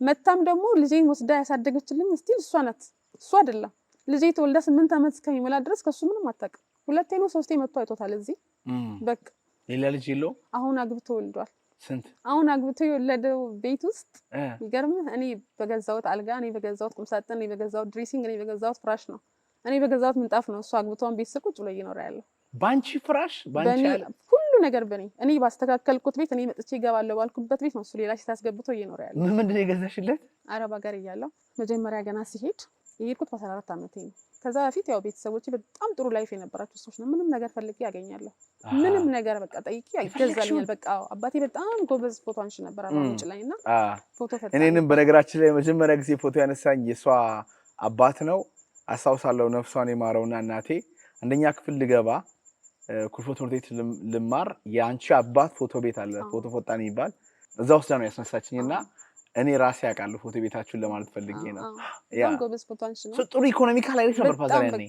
መታም ደግሞ ልጄን ወስዳ ያሳደገችልኝ ስቲል እሷ ናት። እሷ አይደለም ልጄ ተወልዳ 8 ዓመት እስከሚሞላ ድረስ ከሱ ምንም አታውቅም። 2 ነው 3 መጥቶ አይቶታል። እዚህ በቃ ሌላ ልጅ የለው። አሁን አግብቶ ወልዷል። ስንት? አሁን አግብቶ የወለደው ቤት ውስጥ ይገርምህ እኔ በገዛሁት አልጋ፣ እኔ በገዛሁት ቁምሳጥን፣ እኔ በገዛሁት ድሬሲንግ፣ እኔ በገዛሁት ፍራሽ ነው፣ እኔ በገዛሁት ምንጣፍ ነው እሱ አግብቶን ቤት ቁጭ ብሎ እየኖረ ያለው። ባንቺ ፍራሽ ባንቺ ሁሉ ነገር እኔ ባስተካከልኩት ቤት እኔ መጥቼ እገባለሁ ባልኩበት ቤት ነው እሱ ሌላ ሴት አስገብቶ እየኖረ ያለው። ምንድነው የገዛሽለት? አረብ ሀገር እያለሁ መጀመሪያ ገና ሲሄድ የሄድኩት በ14 ዓመቴ ነው። ከዛ በፊት ያው ቤተሰቦቼ በጣም ጥሩ ላይፍ የነበራቸው ሰዎች ነው። ምንም ነገር ፈልጌ ያገኛለሁ። ምንም ነገር በቃ ጠይቄ ይገዛልኛል። በቃ አባቴ በጣም ጎበዝ ፎቶ አንሺ ነበር አርባ ምንጭ ላይና ፎቶ ፈታ። እኔንም በነገራችን ላይ መጀመሪያ ጊዜ ፎቶ ያነሳኝ የሷ አባት ነው። አስታውሳለሁ ነፍሷን የማረውና እናቴ አንደኛ ክፍል ልገባ ኩርፎ ትምህርት ቤት ልማር የአንቺ አባት ፎቶ ቤት አለ ፎቶ ፎጣን ይባል እዛ ውስጥ ነው ያስነሳችኝና እኔ ራሴ ያውቃለሁ ፎቶ ቤታችሁን ለማለት ፈልጌ ነው። ያ ጎበዝ ፎቶ አንቺ ነው ጥሩ ኢኮኖሚካል አይነት ነበር ፓዛር ያኔ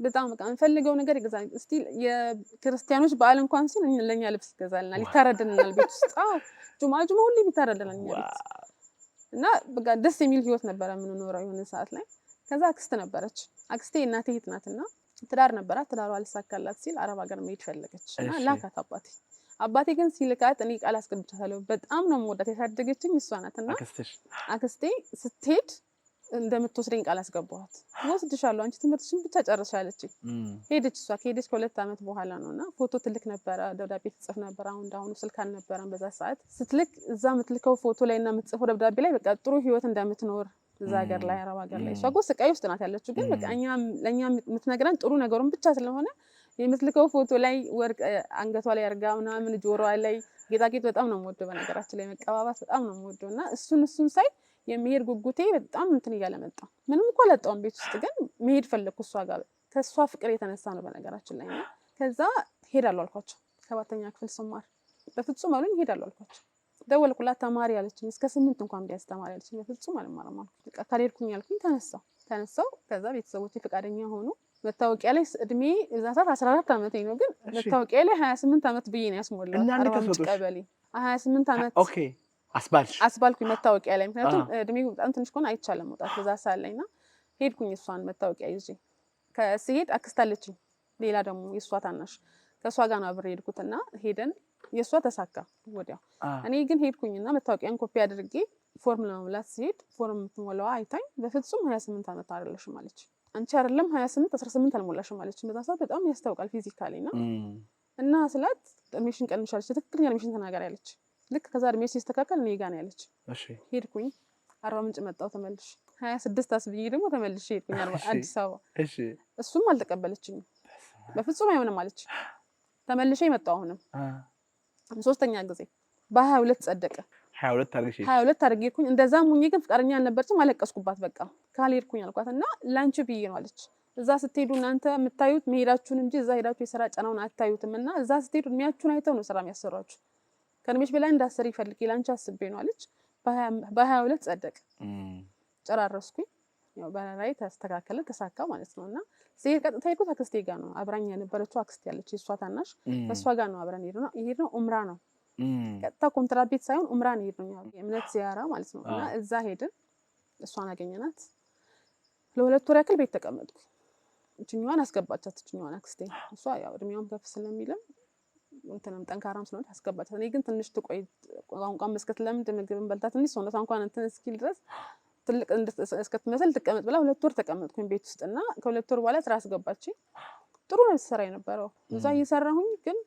በጣም በቃ እንፈልገው ነገር ይገዛል። እስቲ የክርስቲያኖች በዓል እንኳን ሲል ለኛ ልብስ ይገዛልናል ይታረድልናል ቤት ውስጥ ጁማ ሁሉ ይታረድልናል ቤት እና በቃ ደስ የሚል ህይወት ነበር የምንኖረው የሆነ ሰዓት ላይ። ከዛ አክስት ነበረች አክስቴ እናቴ እህት ናትና ትዳር ነበራት ትዳሯ አልሳካላት ሲል አረብ ሀገር መሄድ ፈለገች እና ላካት አባቴ ግን ሲልካት እኔ ቃል አስገብቻታለሁ በጣም ነው የምወዳት ያሳደገችኝ እሷ ናትና አክስቴ ስትሄድ እንደምትወስደኝ ቃል አስገባኋት። ወስድሻለሁ አንቺ ትምህርትሽን ብቻ ጨርሻለች ሄደች። እሷ ከሄደች ከ2 አመት በኋላ ነውና ፎቶ ትልክ ነበር ደብዳቤ ትጽፍ ነበር። አሁን እንዳሁኑ ስልክ አልነበረም በዛ ሰዓት ስትልክ እዛ የምትልከው ፎቶ ላይና የምትጽፈው ደብዳቤ ላይ በቃ ጥሩ ህይወት እንደምትኖር እዛ ሀገር ላይ አረብ ሀገር ላይ እሷ ጎስ ስቃይ ውስጥ ናት ያለችው ግን በቃ ለኛ የምትነግረን ጥሩ ነገሩን ብቻ ስለሆነ የምትልከው ፎቶ ላይ ወርቅ አንገቷ ላይ አርጋ ምናምን ጆሮዋ ላይ ጌጣጌጥ በጣም ነው የምወደው። በነገራችን ላይ መቀባባት በጣም ነው የምወደው እና እሱን ሳይ የሚሄድ ጉጉቴ በጣም እንትን እያለ መጣ። ምንም እንኳን አላጣውም ቤት ውስጥ ግን መሄድ ፈለኩ እሷ ጋር ከሷ ፍቅር የተነሳ ነው በነገራችን ላይ እና ከዛ ሄዳለሁ አልኳቸው 7ኛ ክፍል ስማር በፍጹም አሉኝ ሄዳለሁ አልኳቸው። ደወልኩላት ተማሪ አለችኝ እስከ 8 እንኳን ቢያስ ተማሪ አለችኝ በፍጹም አልማርም አልኩ። በቃ ካልሄድኩኝ አልኩኝ ተነሳው ከዛ ቤተሰቦቼ ፍቃደኛ ሆኑ። መታወቂያ ላይ እድሜ እዛ ሰዓት 14 አመት ነው ግን መታወቂያ ላይ 28 አመት ብዬ ነው ያስሞላው። እና እንዴት ተሰጥቶሽ? ቀበሌ 28 አመት ኦኬ አስባልኩኝ መታወቂያ ላይ ምክንያቱም እድሜው በጣም ትንሽ ከሆነ አይቻልም መውጣት በዛ ሰዓት ላይና ሄድኩኝ እሷን መታወቂያ ይዤ ከስሄድ አክስት አለችኝ ሌላ ደግሞ የሷ ታናሽ ከሷ ጋር ነው አብሬ ሄድኩትና ሄደን የሷ ተሳካ ወዲያው። እኔ ግን ሄድኩኝና መታወቂያን ኮፒ አድርጌ ፎርም ለመሙላት ሲሄድ ፎርም የምትሞላው አይታኝ በፍጹም 28 አመት አይደለሽም አለች። አንቺ አይደለም 28 18 አልሞላሽም አለች። በዛ ሰዓት በጣም ያስታውቃል ፊዚካሊና እና ስላት እድሜሽን ቀንሻለች ትክክለኛ እድሜሽን ተናገር ያለች። ልክ ከዛ እድሜ ሲስተካከል እኔ ጋር ነው ያለች። ሄድኩኝ አርባ ምንጭ መጣሁ ተመልሼ 26 አስብዬ ደግሞ ተመልሼ ሄድኩኝ አዲስ አበባ። እሱም አልተቀበለችኝም በፍጹም አይሆንም አለች። ተመልሼ መጣሁ አሁንም 3ኛ ጊዜ በ22 ጸደቀ 22 አድርጌኩኝ። እንደዛም ሁኜ ግን ፍቃደኛ አልነበረችም አለቀስኩባት። በቃ ካልሄድኩኝ አልኳትና ላንቺ ብዬ ነው አለች። እዛ ስትሄዱ እናንተ የምታዩት መሄዳችሁን እንጂ እዛ ሄዳችሁ የሥራ ጫናውን አታዩትም እና እዛ ስትሄዱ እድሜያችሁን አይተው ነው ስራ የሚያሰሯችሁ። ከእድሜሽ በላይ እንዳሰሪ ይፈልግ ላንቺ አስቤ ነው አለች። በ22 ጸደቀ ጨራረስኩኝ። ያው በራይ ተስተካከለ ተሳካ ማለት ነውና ሲሄድ ቀጥታ ሄድኩት አክስቴ ጋር ነው አብራኝ የነበረችው አክስቴ ያለች የሷ ታናሽ ከሷ ጋር ነው አብረን ሄድነው ኡምራ ነው ቀጥታ ኮንትራት ቤት ሳይሆን ኡምራ ነው ሄድነው የእምነት ዚያራ ማለት ነው። እና እዛ ሄድን እሷን አገኘናት ለ2 ወር ያክል ቤት ተቀመጥኩ። እችኛዋን አስገባቻት እችኛዋን አክስቴ እሷ ያው እድሜዋም ከፍ ስለሚልም እንትንም ጠንካራም ስለሆነ አስገባቻት። እኔ ግን ትንሽ ትቆይ ቋንቋን መስከት ለምን ምግብን በልታ ትንሽ ሰውነቷ እንኳን እንትን እስኪል ድረስ ትልቅ እስከትመስል ትቀመጥ ብላ 2 ወር ተቀመጥኩኝ ቤት ውስጥ እና ከ2 ወር በኋላ ስራ አስገባችኝ። ጥሩ ነው ሰራ የነበረው እዛ እየሰራሁኝ ግን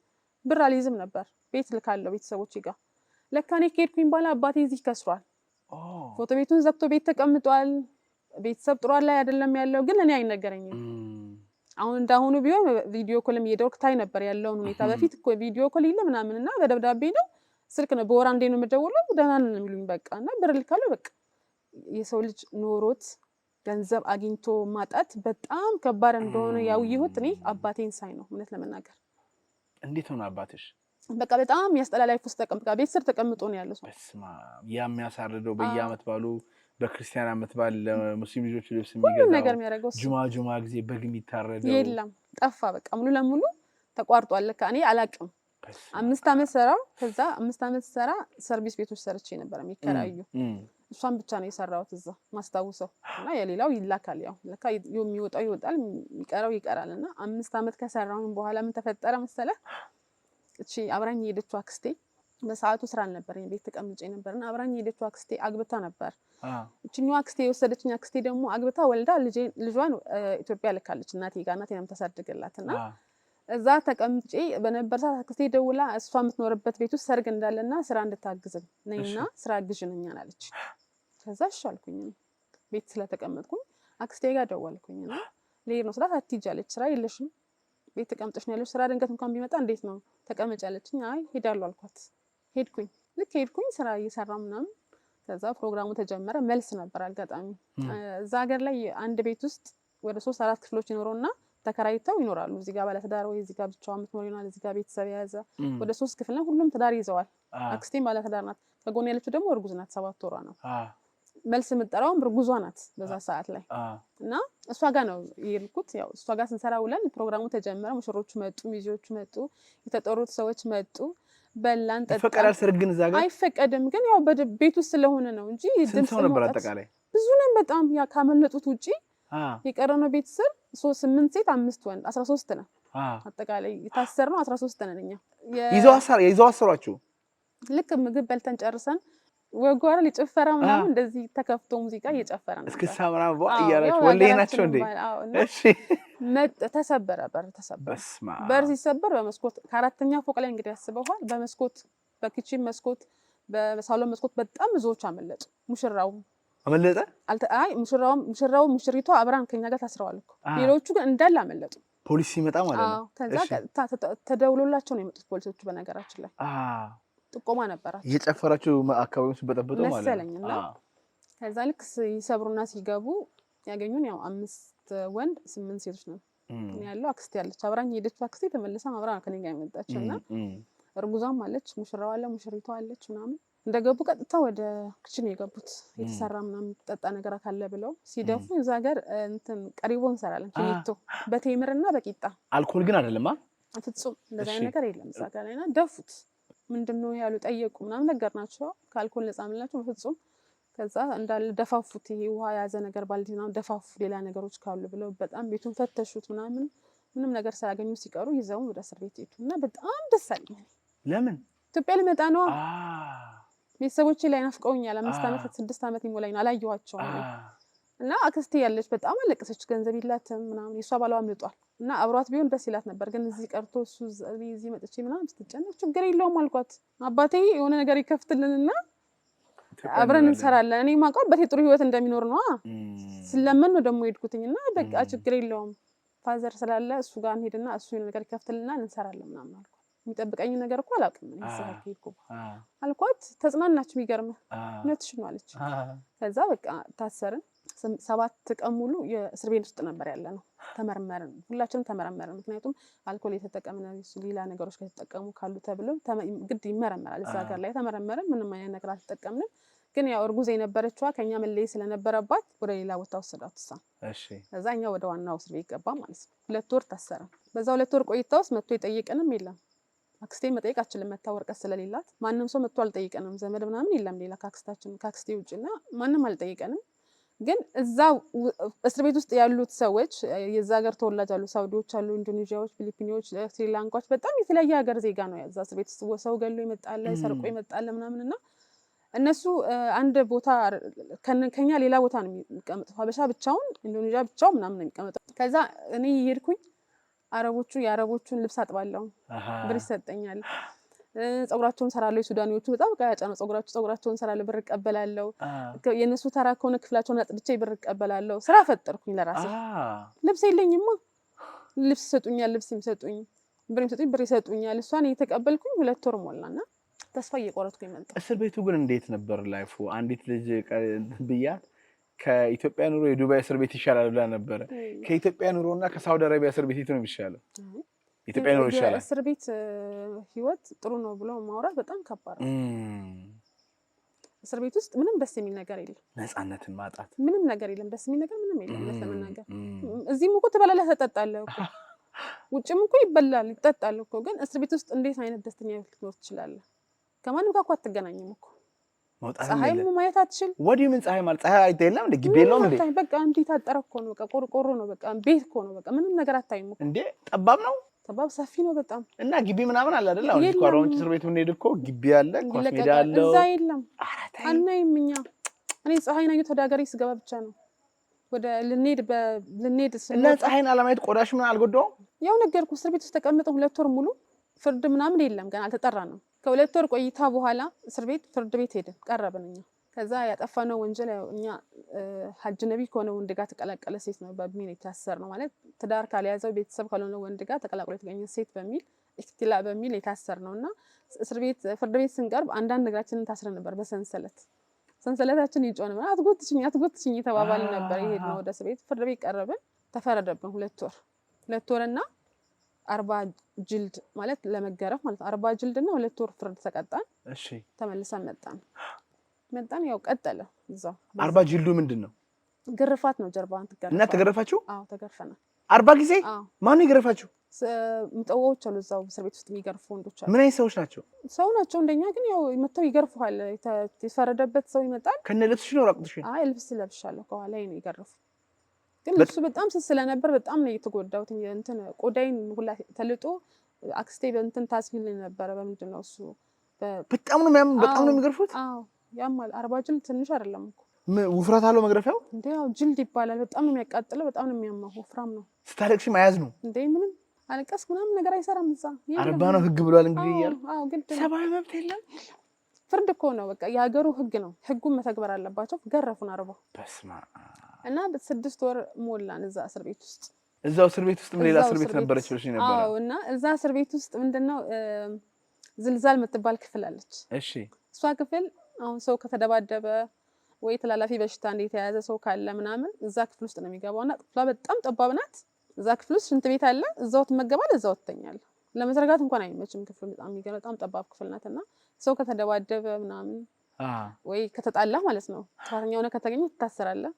ብር አልይዝም ነበር ቤት ልካለው ቤተሰቦቼ ጋር። ለካ እኔ ከሄድኩኝ በኋላ አባቴ እዚህ ከስሯል። ፎቶ ቤቱን ዘግቶ ቤት ተቀምጧል። ቤተሰብ ጥሩ ላይ አይደለም ያለው ግን እኔ አይነገረኝም። አሁን እንዳሁኑ ቢሆን ቪዲዮ ኮልም የዶክታይ ነበር ያለውን ሁኔታ በፊት እኮ ቪዲዮ ኮል ይለ ምናምንና በደብዳቤ ነው ስልክ ነው በወር አንዴ ነው የምደውለው ደህና ነን የሚሉኝ በቃ እና ብር ልካለው በቃ። የሰው ልጅ ኖሮት ገንዘብ አግኝቶ ማጣት በጣም ከባድ እንደሆነ ያውየሁት እኔ አባቴን ሳይ ነው እውነት ለመናገር። እንዴት ሆነ አባትሽ? በቃ በጣም ያስጠላ ላይፍ ውስጥ ተቀምጣ ቤት ስር ተቀምጦ ነው ያለው። በስማ የሚያሳርደው በየአመት ባሉ በክርስቲያን አመት ባል ለሙስሊም ልጆች ልብስ የሚገዛው ጁማ ጊዜ በግ የሚታረደው የለም ጠፋ። በቃ ሙሉ ለሙሉ ተቋርጧል። ለካ እኔ አላቅም 5 አመት ሰራው። ከዛ 5 አመት ሰራ ሰርቪስ ቤቶች ሰርቼ ነበር የሚከራዩ እሷን ብቻ ነው የሰራሁት እዛ ማስታውሰው እና የሌላው ይላካል። ያው ለካ የሚወጣው ይወጣል የሚቀረው ይቀራልና 5 አመት ከሰራሁን በኋላ ምን ተፈጠረ መሰለህ? እቺ አብራኝ የሄደችው አክስቴ በሰዓቱ ስራ አልነበረኝ ቤት ተቀምጬ ነበርና አብራኝ የሄደችው አክስቴ አግብታ ነበር። እቺኛው አክስቴ የወሰደችኝ አክስቴ ደግሞ አግብታ ወልዳ ልጇን ኢትዮጵያ ልካለች እናቴ ጋር እናቴ ነው የምታሳድግላትና እዛ ተቀምጬ በነበር ሰዓት አክስቴ ደውላ እሷ የምትኖርበት ቤት ውስጥ ሰርግ እንዳለና ስራ እንድታግዝን ነኝና ስራ አግዥኝ አለች። ከዛ ሻልኩኝ ቤት ስለተቀመጥኩኝ አክስቴ ጋር ደወልኩኝና ልሄድ ነው ስላት አትሂጂ አለች። ስራ የለሽም ቤት ተቀምጠሽ ነው ያለሽ ስራ ድንገት እንኳን ቢመጣ እንዴት ነው ተቀመጭ አለችኝ። አይ ሄዳለሁ አልኳት። ሄድኩኝ ልክ ሄድኩኝ ስራ እየሰራ ምናምን ከዛ ፕሮግራሙ ተጀመረ። መልስ ነበር አጋጣሚ እዛ ሀገር ላይ አንድ ቤት ውስጥ ወደ 3-4 ክፍሎች ይኖሩና ተከራይተው ይኖራሉ። እዚህ ጋር ባለትዳር ወይ እዚህ ጋር ብቻዋን የምትኖር ይሆናል። እዚህ ጋር ቤተሰብ የያዘ ወደ 3 ክፍል ነው። ሁሉም ትዳር ይዘዋል። አክስቴም ባለትዳር ናት። ከጎን ያለችው ደግሞ እርጉዝ ናት፣ 7 ወሯ ነው። መልስ የምጠራውም እርጉዟ ናት በዛ ሰዓት ላይ እና እሷ ጋር ነው የሄድኩት። ያው እሷ ጋር ስንሰራ ውለን ፕሮግራሙ ተጀመረ። ሙሽሮቹ መጡ፣ ሚዜዎቹ መጡ፣ የተጠሩት ሰዎች መጡ። በላን ጠጣን። ይፈቀዳል ሰርግ ግን እዛ ጋር አይፈቀድም፣ ግን ያው ቤት ውስጥ ስለሆነ ነው እንጂ ድምጽ ነው ነበር። አጠቃላይ ብዙ ነን በጣም ያ ካመለጡት ውጪ የቀረነው ቤተሰብ 8 ሴት 5 ወንድ 13 ነን። አጠቃላይ የታሰርነው 13 ነን። እኛ ይዘው አሰሯችሁ። ልክ ምግብ በልተን ጨርሰን ወጓራ ሊጨፈራ ምናምን እንደዚህ ተከፍቶ ሙዚቃ እየጨፈረ ነው። እስኪ ሳምራ በአያራችሁ ወለይ ናቸው እንዴ? እሺ ተሰበረ፣ በር ሲሰበር በመስኮት ከአራተኛ ፎቅ ላይ እንግዲህ ያስበዋል። በመስኮት በኪችን መስኮት በሳሎን መስኮት በጣም ብዙዎች አመለጡ። ሙሽራው አመለጠ። አይ ሙሽራው ሙሽሪቷ አብራን ከኛ ጋር ታስረዋል እኮ። ሌሎቹ ግን እንዳለ አመለጡ። ፖሊስ ሲመጣ ማለት ነው። ከዛ ተደውሎላቸው ነው የመጡት ፖሊሶቹ። በነገራችን ላይ ጥቆማ ነበራቸው። እየጨፈራችሁ አካባቢውን ሲበጠበጡ ማለት ነው። ከዛ ልክ ይሰብሩና ሲገቡ ያገኙን ያው 5 ወንድ 8 ሴቶች ነው ያለው። አክስቴ ያለች አብራኝ ሄደች። አክስቴ ተመልሳ አብራን ከኔ ጋር የመጣችና እርጉዟም አለች፣ ሙሽራው አለ፣ ሙሽሪቷ አለች ምናምን። እንደገቡ ቀጥታ ወደ ክችን የገቡት የተሰራ ምናምን ጠጣ ነገር ካለ ብለው ሲደፉ እዛ ጋር እንትን ቀሪቦ እንሰራለን ፊኒቶ በቴምርና በቂጣ አልኮል ግን አይደለም። ፍጹም እንደዛ ነገር የለም እዛ ጋር እና ደፉት። ምንድነው ያሉ ጠየቁ ምናምን ነገር ናቸው። ከአልኮል ነፃ ምንላቸው በፍጹም። ከዛ እንዳለ ደፋፉት። ይሄ ውሃ ያዘ ነገር ባልዲ ምናምን ደፋፉ። ሌላ ነገሮች ካሉ ብለው በጣም ቤቱን ፈተሹት ምናምን። ምንም ነገር ሳያገኙ ሲቀሩ ይዘው ወደ እስር ቤት ሄዱ እና በጣም ደስ አለኝ። ለምን ኢትዮጵያ ልመጣ ነው። ቤተሰቦቼ ላይ ናፍቀውኛል። 5 ዓመት 6 ዓመት ይሞላኝ አላየኋቸውም። እና አክስቴ ያለች በጣም አለቀሰች። ገንዘብ ይላትም ምናምን የሷ ባሏ አምልጧል እና አብሯት ቢሆን ደስ ይላት ነበር። ግን እዚህ ቀርቶ እሱ እዚህ መጥቼ ምናምን ስትጨነቅ ችግር የለውም አልኳት። አባቴ የሆነ ነገር ይከፍትልንና አብረን እንሰራለን። እኔ ማውቀው አባቴ ጥሩ ህይወት እንደሚኖር ነው። ስለምን ነው ደግሞ ሄድኩትኝና በቃ ችግር የለውም ፋዘር ስላለ እሱ ጋር እንሄድና እሱ የሆነ ነገር ይከፍትልና እንሰራለን ምናምን አልኳት። የሚጠብቀኝ ነገር እኮ አላውቅም እኔ ሰዓት ሄድኩ አልኳት። ተጽናናች። የሚገርም እውነትሽ ነው አለች። ከዛ በቃ ታሰርን። 7 ቀን ሙሉ የእስር ቤት ውስጥ ነበር ያለ ነው። ተመረመርን፣ ሁላችንም ተመረመርን። ምክንያቱም አልኮል የተጠቀምነ ሌላ ነገሮች ከተጠቀሙ ካሉ ተብሎ ግድ ይመረመራል። እዛ ሀገር ላይ ተመረመርን። ምንም አይነት ነገር አልተጠቀምንም። ግን ያው እርጉዝ የነበረችዋ ከኛ መለየት ስለነበረባት ወደ ሌላ ቦታ ወሰዳት እሷ። ከዛ እኛ ወደ ዋናው እስር ቤት ገባ ማለት ነው። 2 ወር ታሰርን። በዛ 2 ወር ቆይታ ውስጥ መጥቶ የጠየቀንም የለም። አክስቴ መጠየቅ አችልም መታ ወረቀት ስለሌላት ማንም ሰው መጥቶ አልጠየቀንም። ዘመድ ምናምን የለም ሌላ ከአክስቴ ውጭና ማንም አልጠየቀንም። ግን እዛ እስር ቤት ውስጥ ያሉት ሰዎች የዛ ሀገር ተወላጅ አሉ፣ ሳውዲዎች አሉ፣ ኢንዶኔዥያዎች፣ ፊሊፒኖች፣ ስሪላንካዎች በጣም የተለያየ ሀገር ዜጋ ነው ያዛ እስር ቤት ውስጥ ሰው ገሎ ይመጣል፣ ሰርቆ ይመጣል ምናምንና እነሱ አንድ ቦታ ከኛ ሌላ ቦታ ነው የሚቀመጠው። ሀበሻ ብቻውን፣ ኢንዶኔዥያ ብቻው ምናምን ነው የሚቀመጠው። ከዛ እኔ ይሄድኩኝ የአረቦቹን ልብስ አጥባለሁ፣ ብር ይሰጠኛል። ጸጉራቸውን ሰራለሁ። የሱዳኒዎቹ በጣም ቀያጫ ነው ጸጉራቸውን ሰራለሁ፣ ብር እቀበላለሁ። የነሱ ተራ ከሆነ ክፍላቸውን አጥብቼ ብር እቀበላለሁ። ስራ ፈጠርኩኝ ለራሴ። ልብስ የለኝማ፣ ልብስ ይሰጡኛል፣ ልብስ የሚሰጡኝ ብር ይሰጡኛል። እሷን እየተቀበልኩኝ 2 ወር ሞላና ተስፋ እየቆረጥኩኝ መጣ። እስር ቤቱ ግን እንዴት ነበር ላይፉ? አንዲት ልጅ ብያት ከኢትዮጵያ ኑሮ የዱባይ እስር ቤት ይሻላል ብላ ነበረ። ከኢትዮጵያ ኑሮና ከሳውዲ አረቢያ እስር ቤት የቱ ነው የሚሻለው? ኢትዮጵያ ኑሮ ይሻላል። እስር ቤት ህይወት ጥሩ ነው ብሎ ማውራት በጣም ከባድ ነው። እስር ቤት ውስጥ ምንም ደስ የሚል ነገር የለም። ነፃነትን ማጣት ምንም ነገር የለም። ደስ የሚል ነገር ምንም የለም። ለተመናገር እዚህም እኮ ትበላለህ ትጠጣለህ እኮ፣ ውጭም እኮ ይበላል ይጠጣል እኮ። ግን እስር ቤት ውስጥ እንዴት አይነት ደስተኛ ልትኖር ትችላለህ? ከማንም ጋር እኮ አትገናኝም እኮ። ፀሐይ ማየት አትችል። ወዲህ ምን ፀሐይ ማለት ፀሐይ አይደለም እንዴ? ግቢ የለውም እንዴ? በቃ እንዴ ታጠረ እኮ ነው። በቃ ቆርቆሮ ነው። በቃ ቤት እኮ ነው። በቃ ምንም ነገር አታይም እኮ። እንዴ ጠባብ ነው። ጠባብ ሰፊ ነው በጣም። እና ግቢ ምናምን አለ አይደል? አሁን ቋራውን እስር ቤት ምን ሄድ እኮ ግቢ አለ፣ ኳስ ሜዳ አለ። እዛ የለም አናይም እኛ። እኔ ፀሐይን አየሁት ወደ ሀገሬ ስገባ ብቻ ነው። ወደ ልንሄድ እና ፀሐይን አለማየት ቆዳሽ ምን አልጎዳውም? ያው ነገርኩህ። እስር ቤት ውስጥ ተቀምጠን 2 ወር ሙሉ ፍርድ ምናምን የለም ገና አልተጠራንም። ከ2 ወር ቆይታ በኋላ እስር ቤት ፍርድ ቤት ሄድን፣ ቀረብን እኛ። ከዛ ያጠፋነው ወንጀል ያው እኛ ሀጅ ነቢ ከሆነ ወንድ ጋር ተቀላቀለ ሴት ነው በሚል የታሰር ነው ማለት ትዳር ካልያዘው ቤተሰብ ካልሆነ ወንድ ጋር ተቀላቅሎ የተገኘ ሴት በሚል ኢክትላ በሚል የታሰር ነውና እስር ቤት ፍርድ ቤት ስንቀርብ አንዳንድ እግራችንን ታስረን ነበር በሰንሰለት። ሰንሰለታችን ይጮህ ነበር። አትጎትችኝ የተባባልን ነበር። ይሄድ ነው ወደ እስር ቤት። ፍርድ ቤት ቀረብን፣ ተፈረደብን 2 ወርና 40 ጅልድ ማለት ለመገረፍ ማለት 40 ጅልድና 2 ወር ፍርድ ተቀጣን። እሺ ተመልሰን መጣን ያው ቀጠለ እዛው 40 ጅልዱ ምንድነው? ግርፋት ነው። ጀርባን ተገረፋ እና ተገረፋችሁ? አዎ ተገርፈናል። 40 ጊዜ? ማን ይገረፋችሁ? ምጠዋዎች አሉ እዛው እስር ቤት ውስጥ የሚገርፉ ወንዶች አሉ። ምን አይነት ሰዎች ናቸው? ሰው ናቸው እንደኛ ግን ያው መተው ይገርፉሃል። የተፈረደበት ሰው ይመጣል። ከነ ልብስሽ ነው ራቁትሽ? አይ ልብስ ለብሻለሁ ከኋላ ነው ይገርፉ። ግን ልብሱ በጣም ስስ ስለነበር በጣም ነው የተጎዳሁት። እንትን ቆዳይን ሁላ ተልጦ አክስቴ በእንትን ታስቢል ነበር። በምንድነው እሱ በጣም ነው በጣም ነው የሚገርፉት? አዎ ያማል። 40 ጅልድ ትንሽ አይደለም እኮ። ውፍረት አለው መግረፊያው? እንዴ ያው ጅልድ ይባላል። በጣም ነው የሚያቃጥለው። በጣም ነው የሚያማው። ወፍራም ነው። ስታለቅሽ መያዝ ነው እንዴ? ምንም አለቀስ ምናምን ነገር አይሰራም። እዛ 40 ነው ህግ ብሏል እንግዲህ ይያል። አዎ ግን ሰብአዊ መብት የለም። ፍርድ እኮ ነው በቃ የሀገሩ ህግ ነው። ህጉን መተግበር አለባቸው። ገረፉን 40 በስማ እና 6 ወር ሞላን እዛ እስር ቤት ውስጥ። እዛው እስር ቤት ውስጥ ሌላ እስር ቤት ነበረች ብለሽ ነበር? አዎ እና እዛ እስር ቤት ውስጥ ምንድነው ዝልዛል የምትባል ክፍል አለች። እሺ እሷ ክፍል አሁን ሰው ከተደባደበ ወይ ተላላፊ በሽታ እንዴት የያዘ ሰው ካለ ምናምን እዛ ክፍል ውስጥ ነው የሚገባውና ክፍሏ በጣም ጠባብ ናት። እዛ ክፍል ውስጥ ሽንት ቤት አለ። እዛው ትመገባለህ፣ እዛው ትተኛለህ። ለመዘርጋት እንኳን አይመችም ክፍሉ። በጣም ጠባብ ክፍል ናት እና ሰው ከተደባደበ ምናምን ወይ ከተጣላ ማለት ነው ጥፋተኛ ሆነ ከተገኘ ትታሰራለህ።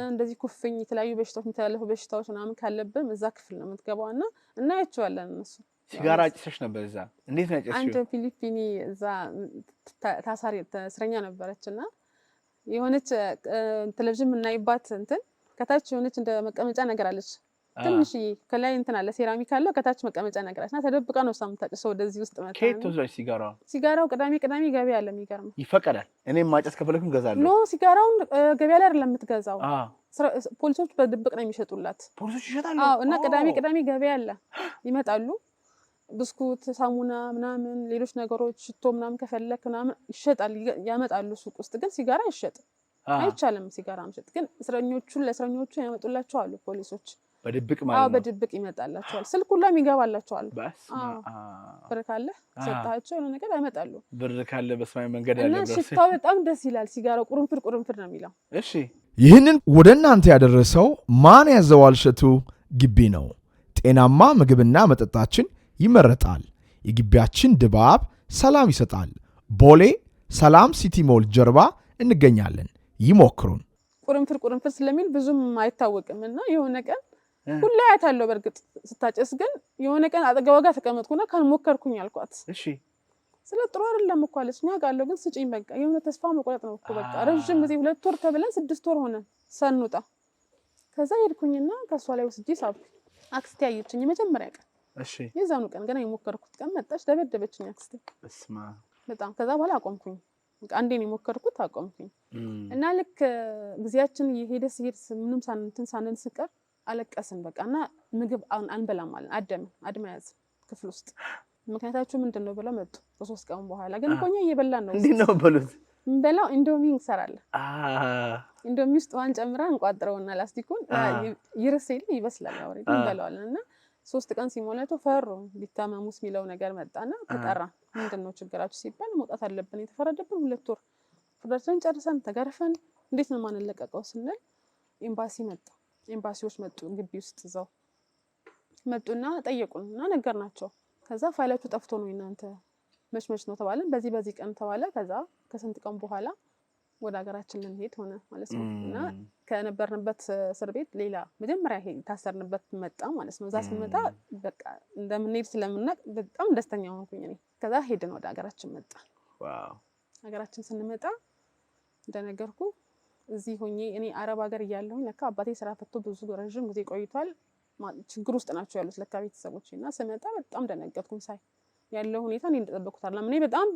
እንደዚህ ኩፍኝ የተለያዩ በሽታዎች የሚተላለፉ በሽታዎች ምናምን ካለብን እዛ ክፍል ነው የምትገባውና እናያቸዋለን እነሱ። ሲጋራ አጭሰሽ ነበር እዛ? እንዴት ነው ያጨስሽው? አንድ ፊሊፒኒ እዛ ታሳሪ እስረኛ ነበረችና የሆነች ቴሌቪዥን የምናይባት እንትን ከታች የሆነች እንደ መቀመጫ ነገር አለች። ትንሽ ከላይ እንትን አለ ሴራሚክ አለ፣ ከታች መቀመጫ ነገር አለች እና ተደብቃ ነው ሳምታጭሰው ወደዚህ ውስጥ መጣ። ከየት ተወስዷል ሲጋራው? ሲጋራው ቅዳሜ ገበያ አለ። የሚገርም ይፈቀዳል። እኔም ማጨስ ከፈለኩኝ ገዛለሁ። ኖ ሲጋራውን ገበያ ላይ አይደለም የምትገዛው። ፖሊሶች በድብቅ ነው የሚሸጡላት። ፖሊሶች ይሸጣሉ? አዎ። እና ቅዳሜ ገበያ አለ። ይመጣሉ። ብስኩት፣ ሳሙና ምናምን ሌሎች ነገሮች ሽቶ ምናምን ከፈለክ ምናምን ይሸጣል፣ ያመጣሉ። ሱቅ ውስጥ ግን ሲጋራ አይሸጥም፣ አይቻልም ሲጋራ መሸጥ። ግን ለእስረኞቹ ያመጡላቸው አሉ ፖሊሶች በድብቅ ማለት ነው። በድብቅ ይመጣላቸዋል። ስልክ ሁላ ይገባላቸዋል። ብር ካለ ሰጣቸው የሆነ ነገር ያመጣሉ። ብር ካለ በሰማይ መንገድ ያለ እና ሽታው በጣም ደስ ይላል። ሲጋራው ቁርንፍድ ነው የሚለው። እሺ ይህንን ወደ እናንተ ያደረሰው ማን ያዘዋል እሸቱ ግቢ ነው። ጤናማ ምግብና መጠጣችን ይመረጣል። የግቢያችን ድባብ ሰላም ይሰጣል። ቦሌ ሰላም ሲቲ ሞል ጀርባ እንገኛለን። ይሞክሩን። ቁርንፍድ ስለሚል ብዙም አይታወቅም እና የሆነ ቀን ሁሌ አያታለሁ። በእርግጥ ስታጨስ ግን የሆነ ቀን አጠገቧ ጋር ተቀመጥኩና ካልሞከርኩኝ አልኳት። እሺ ስለ ጥሩ አይደለም እኮ አለች። እኛ ጋለው ግን ስጪኝ በቃ የሆነ ተስፋ መቁረጥ ነው እኮ በቃ ረጅም ጊዜ 2 ወር ተብለን 6 ወር ሆነ ሰንውጣ። ከዛ ሄድኩኝና ከሷ ላይ ወስጄ ሳብኩ። አክስቴ አየችኝ የመጀመሪያ ቀን። እሺ የዛኑ ቀን ገና የሞከርኩት ቀን መጣች፣ ደበደበችኝ አክስቴ በጣም። ከዛ በኋላ አቆምኩኝ። አንዴ ነው የሞከርኩት አቆምኩኝ። እና ልክ ጊዜያችን እየሄደ ሲሄድ ምንም ሳንል ስቀር አለቀስን በቃ። እና ምግብ አንበላም ማለት አድማ ያዝ ክፍል ውስጥ። ምክንያታችሁ ምንድነው ብለው መጡ ከ3 ቀን በኋላ። ግን እኮ እኛ እየበላን ነው። እንዴት ነው በሉት? እንበላው ኢንዶሚ እንሰራለን። ኢንዶሚ ውስጥ ዋን ጨምራ እንቋጥረውና ላስቲኩን ይርሴል ይበስላል አውሬ እንበላዋለን። እና 3 ቀን ሲሞላቸው ፈሩ ቢታመሙስ የሚለው ነገር መጣና ተጠራ። ምንድነው ችግራችሁ ሲባል መውጣት አለብን፣ የተፈረደብን 2 ወር ፍርዳችንን ጨርሰን ተገርፈን እንዴት ነው ማንለቀቀው ስንል ኤምባሲ መጣ። ኤምባሲዎች መጡ ግቢ ውስጥ እዛው መጡና ጠየቁንና ነገርናቸው። ከዛ ፋይላችሁ ጠፍቶ ነው እናንተ መች ነው ተባለን። በዚህ ቀን ተባለ። ከዛ ከስንት ቀን በኋላ ወደ ሀገራችን ልንሄድ ሆነ ማለት ነው። እና ከነበርንበት እስር ቤት ሌላ መጀመሪያ ታሰርንበት መጣ ማለት ነው። እዛ ስንመጣ በቃ እንደምንሄድ ስለምናውቅ በጣም ደስተኛ ሆንኩኝ እኔ። ከዛ ሄድን ወደ ሀገራችን መጣ። ዋው ሀገራችን ስንመጣ እንደነገርኩ እዚህ ሆኜ እኔ አረብ ሀገር እያለሁኝ ለካ አባቴ ስራ ፈቶ ብዙ ረጅም ጊዜ ቆይቷል። ችግር ውስጥ ናቸው ያሉት ለካ ቤተሰቦቼ። እና ስመጣ በጣም ደነገጥኩኝ ሳይ ያለው ሁኔታ እኔ እንደጠበቅኩት አይደለም። እኔ በጣም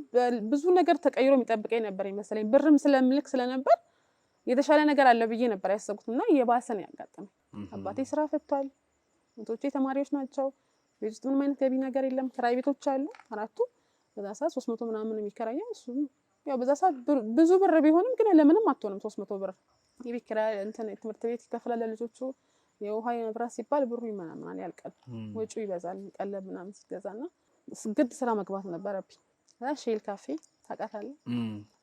ብዙ ነገር ተቀይሮ የሚጠብቀኝ ነበር ይመስለኝ። ብርም ስለምልክ ስለነበር የተሻለ ነገር አለ ብዬ ነበር ያሰብኩት። እና የባሰን ያጋጠመኝ አባቴ ስራ ፈቷል። ወንዶቼ ተማሪዎች ናቸው። ቤት ውስጥ ምንም አይነት ገቢ ነገር የለም። ኪራይ ቤቶች አሉ 4ቱ። በዛ ሰዓት 300 ምናምን የሚከራየው እሱ ያው በዛ ሰዓት ብዙ ብር ቢሆንም ግን ለምንም አትሆንም 300 ብር። የቤት ኪራይ ትምህርት ቤት ይከፈላል ለልጆቹ። የውሃ የመብራት ሲባል ብሩ ይመናመናል ያልቃል። ወጪው ይበዛል ቀለብ ምናምን ሲገዛና ግድ ስራ መግባት ነበረብኝ። ሼል ካፌ ታውቃታለህ?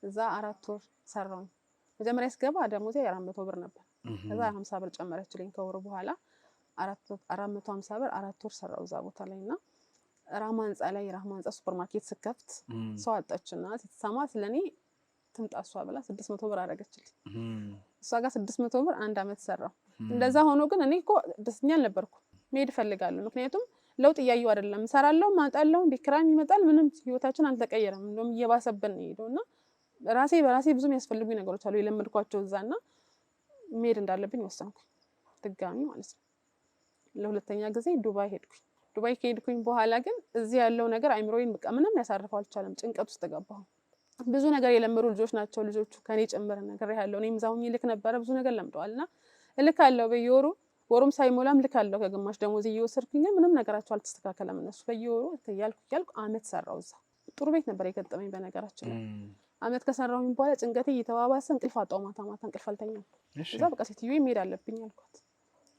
እዛ 4 ወር ሰራሁኝ። መጀመሪያ ስገባ ደሞዜ 400 ብር ነበር። ከዛ 50 ብር ጨመረችልኝ ከወሩ በኋላ 450 ብር 4 ወር ሰራው እዛ ቦታ ላይና ራማ ህንጻ ሱፐርማርኬት ስከፍት ሰው አጣችና ስትሰማ ስለኔ ትምጣ እሷ ብላ 600 ብር አደረገችልኝ። እሷ ጋር 600 ብር 1 አመት ሰራው። እንደዛ ሆኖ ግን እኔ እኮ ደስተኛ አልነበርኩም። መሄድ እፈልጋለሁ። ምክንያቱም ለውጥ እያየሁ አይደለም። ሰራለው ማጣለው ቢክራም ይመጣል ምንም ህይወታችን አልተቀየረም። እንደውም እየባሰብን ነው ሄደውና በራሴ ብዙ የሚያስፈልጉኝ ነገሮች አሉ የለመድኳቸው እዛና መሄድ እንዳለብኝ ወሰንኩኝ። ድጋሚ ማለት ነው። ለሁለተኛ ጊዜ ዱባይ ሄድኩኝ። ዱባይ ከሄድኩኝ በኋላ ግን እዚህ ያለው ነገር አይምሮዬን በቃ ምንም ያሳርፈው አልቻለም። ጭንቀት ውስጥ ገባሁ። ብዙ ነገር የለመዱ ልጆች ናቸው ልጆቹ ከኔ ጭምር ነገር ያለው እኔም ዛውኝ ልክ ነበረ ብዙ ነገር ለምደዋልና እልካለሁ በየወሩ ወሩም ሳይሞላም ልካለሁ ከግማሽ ደሞዝ እየወሰድኩኝ ግን ምንም ነገራቸው አልተስተካከለም። እነሱ በየወሩ እያልኩ አመት ሰራው እዛ። ጥሩ ቤት ነበር የገጠመኝ በነገራችን ላይ። አመት ከሰራሁኝ በኋላ ጭንቀቴ እየተባባሰ እንቅልፍ አጣሁ። ማታ እንቅልፍ አልተኛም። እዛ በቃ ሴትዮዬ መሄድ አለብኝ አልኳት።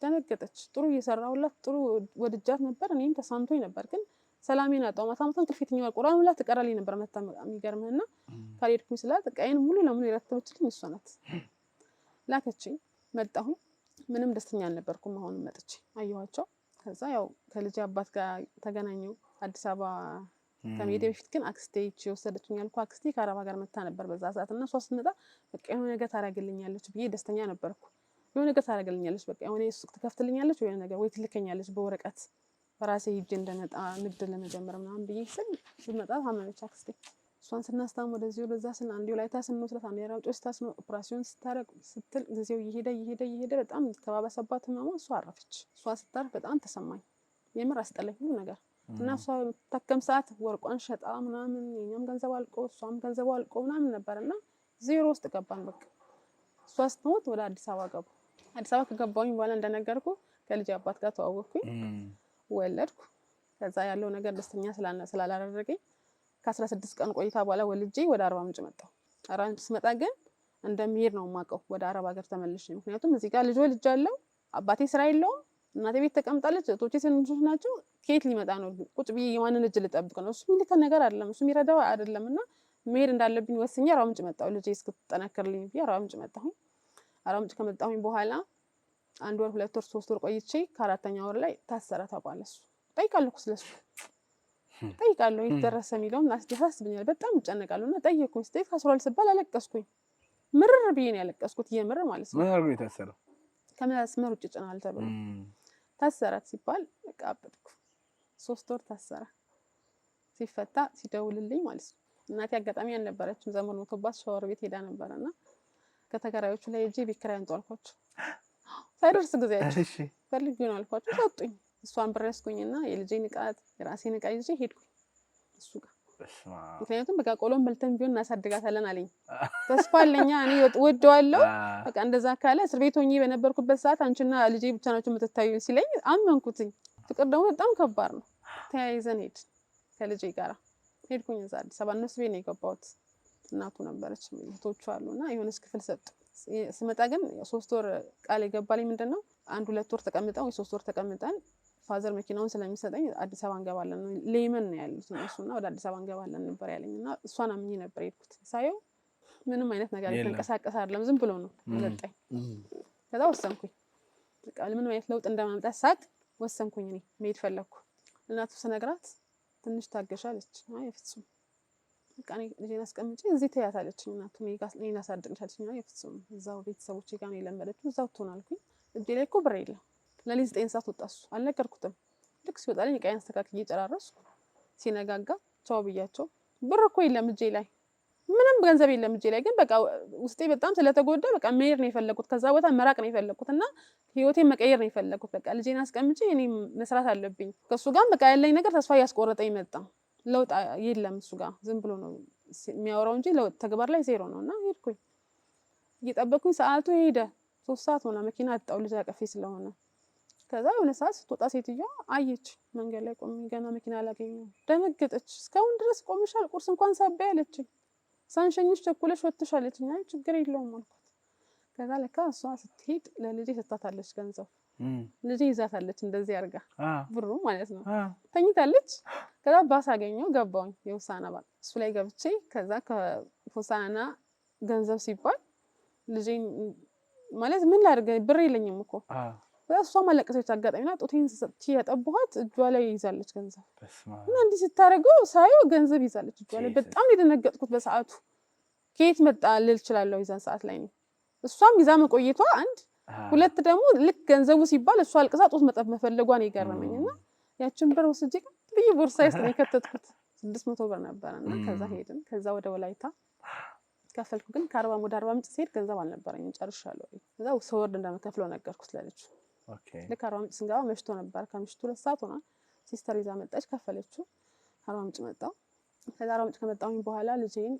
ደነገጠች። ጥሩ እየሰራሁላት ጥሩ ወድጃት ነበር። እኔም ተሳምቶኝ ነበር ግን ሰላሜን አጣሁ። ማታ እንቅልፍ የትኛው ቁርአን ሁላ ትቀራልኝ ነበር መታ የሚገርምህና ካልሄድኩኝ ስላት ቀይን ሙሉ ለሙሉ የረተበችልኝ እሷ ናት። ላከችኝ። መጣሁኝ። ምንም ደስተኛ አልነበርኩም። አሁን መጥቼ አየኋቸው። ከዛ ያው ከልጅ አባት ጋር ተገናኘው አዲስ አበባ ከመሄዴ በፊት ግን አክስቴ ወሰደችኝ ያልኩ አክስቴ ከአረባ ጋር መታ ነበር በዛ ሰዓት እና እሷ ስትመጣ በቃ የሆነ ነገር ታደርግልኛለች ብዬ ደስተኛ ነበርኩ። የሆነ ነገር ታደርግልኛለች በቃ የሆነ ሱቅ ትከፍትልኛለች ወይ ነገር ወይ ትልከኛለች በወረቀት በራሴ ሂጅ እንደመጣ ንግድ ለመጀመር ምናምን ብዬ ስመጣ ታመመች አክስቴ። እሷን ስናስታም ወደዚህ ወደዛ ስን አንዴ ላይታ ስንወስዳት አንዴ ራውጭ ስታስኖ ኦፕራሲዮን ስታረግ ስትል ጊዜው እየሄደ በጣም ተባባሰባት ህመሟ። እሷ አረፈች። እሷ ስታርፍ በጣም ተሰማኝ። የምር አስጠላኝ ሁሉ ነገር እና እሷ ተከም ሰዓት ወርቋን ሸጣ ምናምን የኛም ገንዘብ አልቆ እሷም ገንዘብ አልቆ ምናምን ነበርና ዜሮ ውስጥ ገባን። በቃ እሷ ስትሞት ወደ አዲስ አበባ ገቡ። አዲስ አበባ ከገባሁኝ በኋላ እንደነገርኩ ከልጅ አባት ጋር ተዋወቅኩኝ፣ ወለድኩ። ከዛ ያለው ነገር ደስተኛ ስላላደረገኝ ከ16 ቀን ቆይታ በኋላ ወልጄ ወደ አርባ ምንጭ መጣሁ። አርባ ምንጭ ስመጣ ግን እንደምሄድ ነው የማውቀው ወደ አረብ ሀገር ተመልሼ። ምክንያቱም እዚህ ጋር ልጅ ወልጃለሁ፣ አባቴ ስራ የለውም፣ እናቴ ቤት ተቀምጣለች፣ እህቶቼ ትንንሾች ናቸው። ከየት ሊመጣ ነው? ቁጭ ብዬ የማንን እጅ ልጠብቅ ነው? እሱ የሚልከን ነገር አይደለም፣ እሱ የሚረዳው አይደለምና መሄድ እንዳለብኝ ወስኜ አርባ ምንጭ መጣሁ። ልጄ እስክትጠነክርልኝ ብዬ አርባ ምንጭ መጣሁኝ። አርባ ምንጭ ከመጣሁኝ በኋላ 1 ወር 2 ወር 3 ወር ቆይቼ ከ4ኛ ወር ላይ ታሰረ ተባለ። እሱ ጠይቃለሁ እኮ ስለሱ ጠይቃለሁ የተደረሰ የሚለውን ያሳስብኛል። በጣም እጨነቃለሁ እና ጠየቅኩኝ። ስቴት ካስሯል ስባል አለቀስኩኝ። ምርር ብዬ ነው ያለቀስኩት። የምር ማለት ነው። ምን አድርጎ የታሰረው? ከመስመር ውጭ ጭናል ተብሎ ታሰራት ሲባል በቃ አበድኩ። 3 ወር ታሰረ። ሲፈታ ሲደውልልኝ ማለት ነው እናቴ አጋጣሚ አልነበረችም። ዘመን ሞቶባት ሻወር ቤት ሄዳ ነበርና ከተከራዮቹ ላይ እጄ ቤት ኪራይ አንጡ አልኳቸው። ሳይደርስ ጊዜያቸው ፈልጌ ነው አልኳቸው። ሰጡኝ። እሷን ብር ያስኩኝና የልጄን ዕቃት የራሴን ዕቃ ይዤ ሄድኩኝ እሱ ጋር። ምክንያቱም በቃ ቆሎም በልተን ቢሆን እናሳድጋታለን አለኝ። ተስፋ አለኛ እኔ ወደዋለሁ። በቃ እንደዛ ካለ እስር ቤት ሆኜ በነበርኩበት ሰዓት አንቺና ልጄ ብቻ ናችሁ የምትታዩኝ ሲለኝ አመንኩትኝ። ፍቅር ደግሞ በጣም ከባድ ነው። ተያይዘን ሄድ ከልጄ ጋር ሄድኩኝ እዛ አዲስ አበባ እነሱ ቤት ነው የገባሁት። እናቱ ነበረች እህቶቹ አሉና የሆነች ክፍል ሰጡ። ስመጣ ግን 3 ወር ቃል የገባልኝ ምንድነው 1-2 ወር ተቀምጠን ወይ 3 ወር ተቀምጠን ፋዘር መኪናውን ስለሚሰጠኝ አዲስ አበባ እንገባለን ነው ሌመን ነው ያሉት እነሱና ወደ አዲስ አበባ እንገባለን ነበር ያለኝና እሷን አምኜ ነበር የሄድኩት። ሳየው ምንም አይነት ነገር የተንቀሳቀሰ አይደለም፣ ዝም ብሎ ነው መጣኝ። ከዛ ወሰንኩኝ በቃ ምንም አይነት ለውጥ እንደማምጣት ሳቅ ወሰንኩኝ። እኔ መሄድ ፈለኩ። እናቱ ስነግራት ትንሽ ታገሻለች። አይ ፍጹም በቃ እኔ ልጄን አስቀምጬ እዚህ ትያታለች እናቱ እኔን አሳድግሻለች። አይ ፍጹም እዛው ቤተሰቦቼ ጋር ነው የለመደችው እዛው ትሆናልኩኝ። እጄ ላይ እኮ ብር የለም። ለሊት 9 ሰዓት ወጣ እሱ አልነገርኩትም። ልክ ሲወጣልኝ ዕቃዬን አስተካክዬ ጨራረስኩ። ሲነጋጋ ቻው ብያቸው ብር እኮ የለም እጄ ላይ ምንም ገንዘብ የለም እጄ ላይ። ግን በቃ ውስጤ በጣም ስለተጎዳ በቃ መሄድ ነው የፈለኩት፣ ከዛ ቦታ መራቅ ነው የፈለኩት እና ህይወቴን መቀየር ነው የፈለኩት። በቃ ልጄን አስቀምጬ እኔ መስራት አለብኝ። ከሱ ጋር በቃ ያለኝ ነገር ተስፋ እያስቆረጠኝ መጣ። ለውጥ የለም እሱ ጋር ዝም ብሎ ነው የሚያወራው እንጂ ለውጥ ተግባር ላይ ዜሮ ነው። እና ሄድኩኝ እየጠበቅኩኝ ሰዓቱ ሄደ። 3 ሰዓት ሆነ። መኪና አጣው ልጅ አቀፌ ስለሆነ። ከዛ የሆነ ሰዓት ስትወጣ ሴትዮዋ አየች። መንገድ ላይ ቆሜ ገና መኪና አላገኘሁም። ደነገጠች። እስካሁን ድረስ ቆምሻል ቁርስ እንኳን ሳበይ አለችኝ። ሳንሸኝሽ ቸኩለሽ ወጥተሻል አለችኝ። አይ ችግር የለውም አልኳት። ከዛ ለካ እሷ ስትሄድ ለልጄ ሰጣታለች ገንዘብ። ልጄ ይዛታለች እንደዚህ አድርጋ ብሩ ማለት ነው። ተኝታለች። ከዛ ባስ አገኘሁ ገባሁኝ የሆሳዕና ባስ። እሱ ላይ ገብቼ ከዛ ከሆሳዕና ገንዘብ ሲባል ልጄ ማለት ምን ላድርግ ብር የለኝም እኮ በእሷ ማለቀሰች አጋጣሚና ጡቴን ሰጥቼ ያጠባኋት እጇ ላይ ይዛለች ገንዘብ እና እንዲህ ስታደርገው ሳየው ገንዘብ ይዛለች እጇ ላይ። በጣም የደነገጥኩት በሰዓቱ ከየት መጣ ልል እችላለሁ የዛን ሰዓት ላይ ነው። እሷም ይዛ መቆየቷ አንድ፣ ሁለት ደግሞ ልክ ገንዘቡ ሲባል እሷ አልቅሳ ጡት መጠብ መፈለጓን የገረመኝና ያችን ብር ወስጄ ብዬ ቦርሳዬ ውስጥ የከተትኩት 600 ብር ነበርና ከዛ ሄድን። ከዛ ወደ ወላይታ ከፈልኩ። ግን ከ40 ወደ 40 ምንጭ ሲሄድ ገንዘብ አልነበረኝም ጨርሻለሁ። ከዛ ስወርድ እንደምከፍለው ነገርኩት ለልጅ። ልክ 40 ምንጭ ስንገባ መሽቶ ነበር። ከምሽቱ 2 ሰዓት ሆኗል። ሲስተር ይዛ መጣች፣ ከፈለችው። 40 ምንጭ መጣሁ። ከዛ 40 ምንጭ ከመጣሁኝ በኋላ ልጄን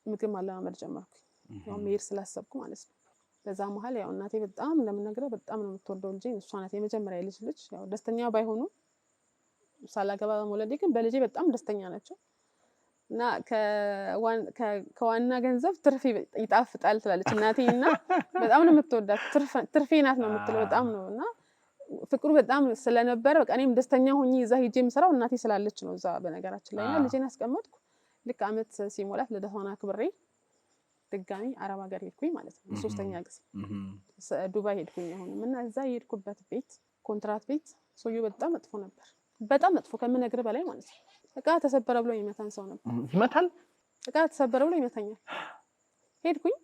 ምግብ ማለማመድ ጀመርኩ። ያው መሄድ ስላሰብኩ ማለት ነው። በዛ መሀል ያው እናቴ በጣም እንደምነግረው በጣም ነው የምትወደው ልጄን። እሷ ናት የመጀመሪያ ልጅ። ያው ደስተኛ ባይሆኑ ሳላገባ በመውለዴ ግን በልጄ በጣም ደስተኛ ናቸው። እና ከዋና ገንዘብ ትርፍ ይጣፍጣል ትላለች እናቴ። እና በጣም ነው የምትወዳት። ትርፌ ናት ነው የምትለው በጣም ነው። እና ፍቅሩ በጣም ስለነበረ በቃ እኔም ደስተኛ ሆኜ እዛ ሄጄ የምሰራው እናቴ ስላለች ነው እዛ በነገራችን ላይ። እና ልጄን አስቀመጥኩ። ልክ አመት ሲሞላት ልደቷን አክብሬ ድጋሚ አረብ ሀገር ሄድኩኝ ማለት ነው። ሶስተኛ ጊዜ ዱባይ ሄድኩኝ። አሁንም እና እዛ የሄድኩበት ቤት ኮንትራት ቤት ሰውዬው በጣም መጥፎ ነበር። በጣም መጥፎ ከምነግርህ በላይ ማለት ነው። እቃ ተሰበረ ብሎ ይመታን ሰው ነበር። ይመታል? እቃ ተሰበረ ብሎ ይመታኛል። ሄድኩኝ።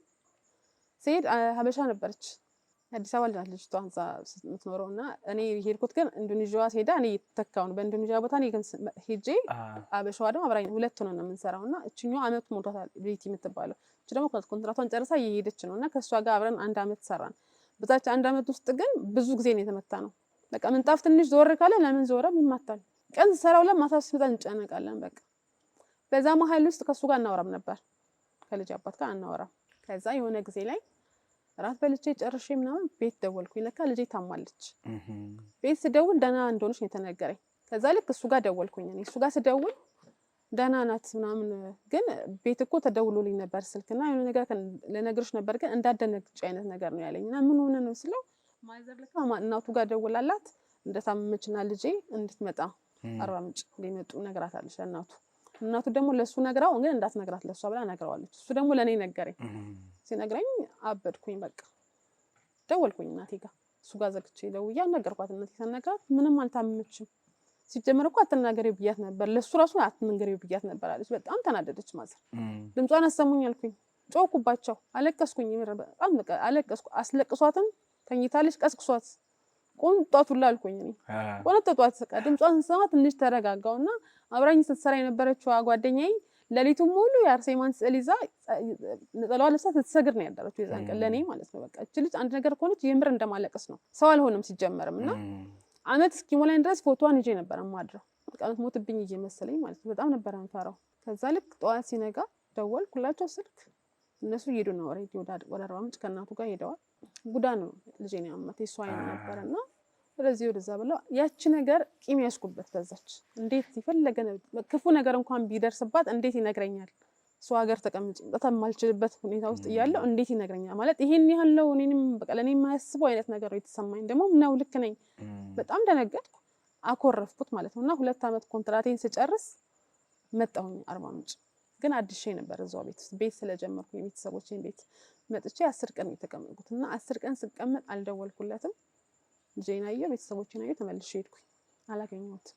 ስሄድ ሀበሻ ነበረች። አዲስ አበባ ልጅቷ እዛ የምትኖረውና እኔ ሄድኩት ግን ኢንዶኔዥያ ሄዳ እኔ ተካውን በኢንዶኔዥያ ቦታ እኔ ግን ሄጄ ሀበሻዋ ደግሞ አብራኝ ሁለት ሆነን ነው የምንሰራውና እችኛው አመት ሞቷታል ቤቲ የምትባለው። እቺ ደግሞ ኮንትራቷን ጨርሳ እየሄደች ነውና ከሷ ጋር አብረን 1 አመት ሰራን። በዛች 1 አመት ውስጥ ግን ብዙ ጊዜ ነው የተመታ ነው። በቃ ምንጣፍ ትንሽ ዞር ካለ ለምን ዞረም ይማታል። ቀን ሰራው ለማታ ሲመጣ እንጨነቃለን። በቃ በዛ መሀል ውስጥ ከሱ ጋር እናወራም ነበር፣ ከልጅ አባት ጋር እናወራም። ከዛ የሆነ ጊዜ ላይ ራት በልቼ ጨርሼ ምናምን ቤት ደወልኩኝ። ለካ ልጄ ታማለች። ቤት ስደውል ደህና እንደሆነች ነው የተነገረኝ። ከዛ ልክ እሱ ጋር ደወልኩኝ። እኔ እሱ ጋር ስደውል ደህና ናት ምናምን፣ ግን ቤት እኮ ተደውሎልኝ ነበር ስልክና የሆነ ነገር ልነግርሽ ነበር ግን እንዳደነግጭ አይነት ነገር ነው ያለኝና ምን ሆነ ነው ስለው ማዘር ለካ እናቱ ጋር ደውላላት እንደታመመችና ልጄ እንድትመጣ 40 ምንጭ ሊመጡ ነግራታለች ለእናቱ። እናቱ ደግሞ ለሱ ነግራው ግን እንዳትነግራት ለሷ ብላ ነግራዋለች። እሱ ደግሞ ለኔ ነገረኝ። ሲነግረኝ አበድኩኝ። በቃ ደወልኩኝ እናቴ ጋር። እሱ ጋር ዘግቼ ደውዬ ነገርኳት። እናቴ ተነግራት ምንም አልታመመችም፣ ሲጀመር እኮ አትናገሪው ብያት ነበር፣ ለሱ ራሱ አትናገሪው ብያት ነበር አለች። በጣም ተናደደች ማዘር። ድምጿን አሰሙኝ አልኩኝ። ጮኩባቸው፣ አለቀስኩኝ። በጣም አለቀስኩ። አስለቅሷትም ተኝታለች፣ ቀስቅሷት ቆንጣቱላ አልኩኝ። እኔ ቆንጣቷት በቃ ድምጿን ስሰማ ትንሽ ተረጋጋውና አብራኝ ስትሰራ የነበረችው ጓደኛዬ ለሊቱን ሙሉ የአርሴማን ስዕል ይዛ ነጠላዋ ለብሳ ስትሰግድ ነው ያደረችው የዛን ቀን ለኔ ማለት ነው። በቃ እቺ ልጅ አንድ ነገር ከሆነች የምር እንደማለቀስ ነው። ሰው አልሆነም ሲጀመርም እና አመት እስኪሞላኝ ድረስ ፎቶዋን ይዤ ነበር የማድረው። በቃ ሞትብኝ እየመሰለኝ ማለት ነው። በጣም ነበር የምፈራው። ከዛ ልክ ጠዋት ሲነጋ ደወልኩላቸው ስልክ። እነሱ እየሄዱ ነው ኦልሬዲ ወደ 40 ምንጭ ከእናቱ ጋር ሄደዋል። ጉዳ ነው ልጄን ያመመት የሷ አይን ነበርና ወደዚህ ወደዛ ብለው ያቺ ነገር ቂም ያስኩበት በዛች። እንዴት ይፈለገ ክፉ ነገር እንኳን ቢደርስባት እንዴት ይነግረኛል? ሰው ሀገር ተቀምጬ በጣም ማልችልበት ሁኔታ ውስጥ እያለሁ እንዴት ይነግረኛል ማለት ይሄን ያለው እኔንም በቃ ለኔ የማያስበው አይነት ነገር ነው የተሰማኝ። ደግሞ ነው ልክ ነኝ። በጣም ደነገጥኩ፣ አኮረፍኩት ማለት ነውና 2 አመት ኮንትራቴን ስጨርስ መጣሁኝ 40 ምንጭ። ግን አዲሼ ነበር እዛው ቤት ስለጀመርኩ የቤተሰቦቼን ቤት መጥቼ 10 ቀን የተቀመጥኩትና 10 ቀን ስቀመጥ አልደወልኩለትም። ልጄን አየሁ፣ ቤተሰቦቼን አየሁ፣ ተመልሼ ሄድኩኝ። አላገኘሁትም።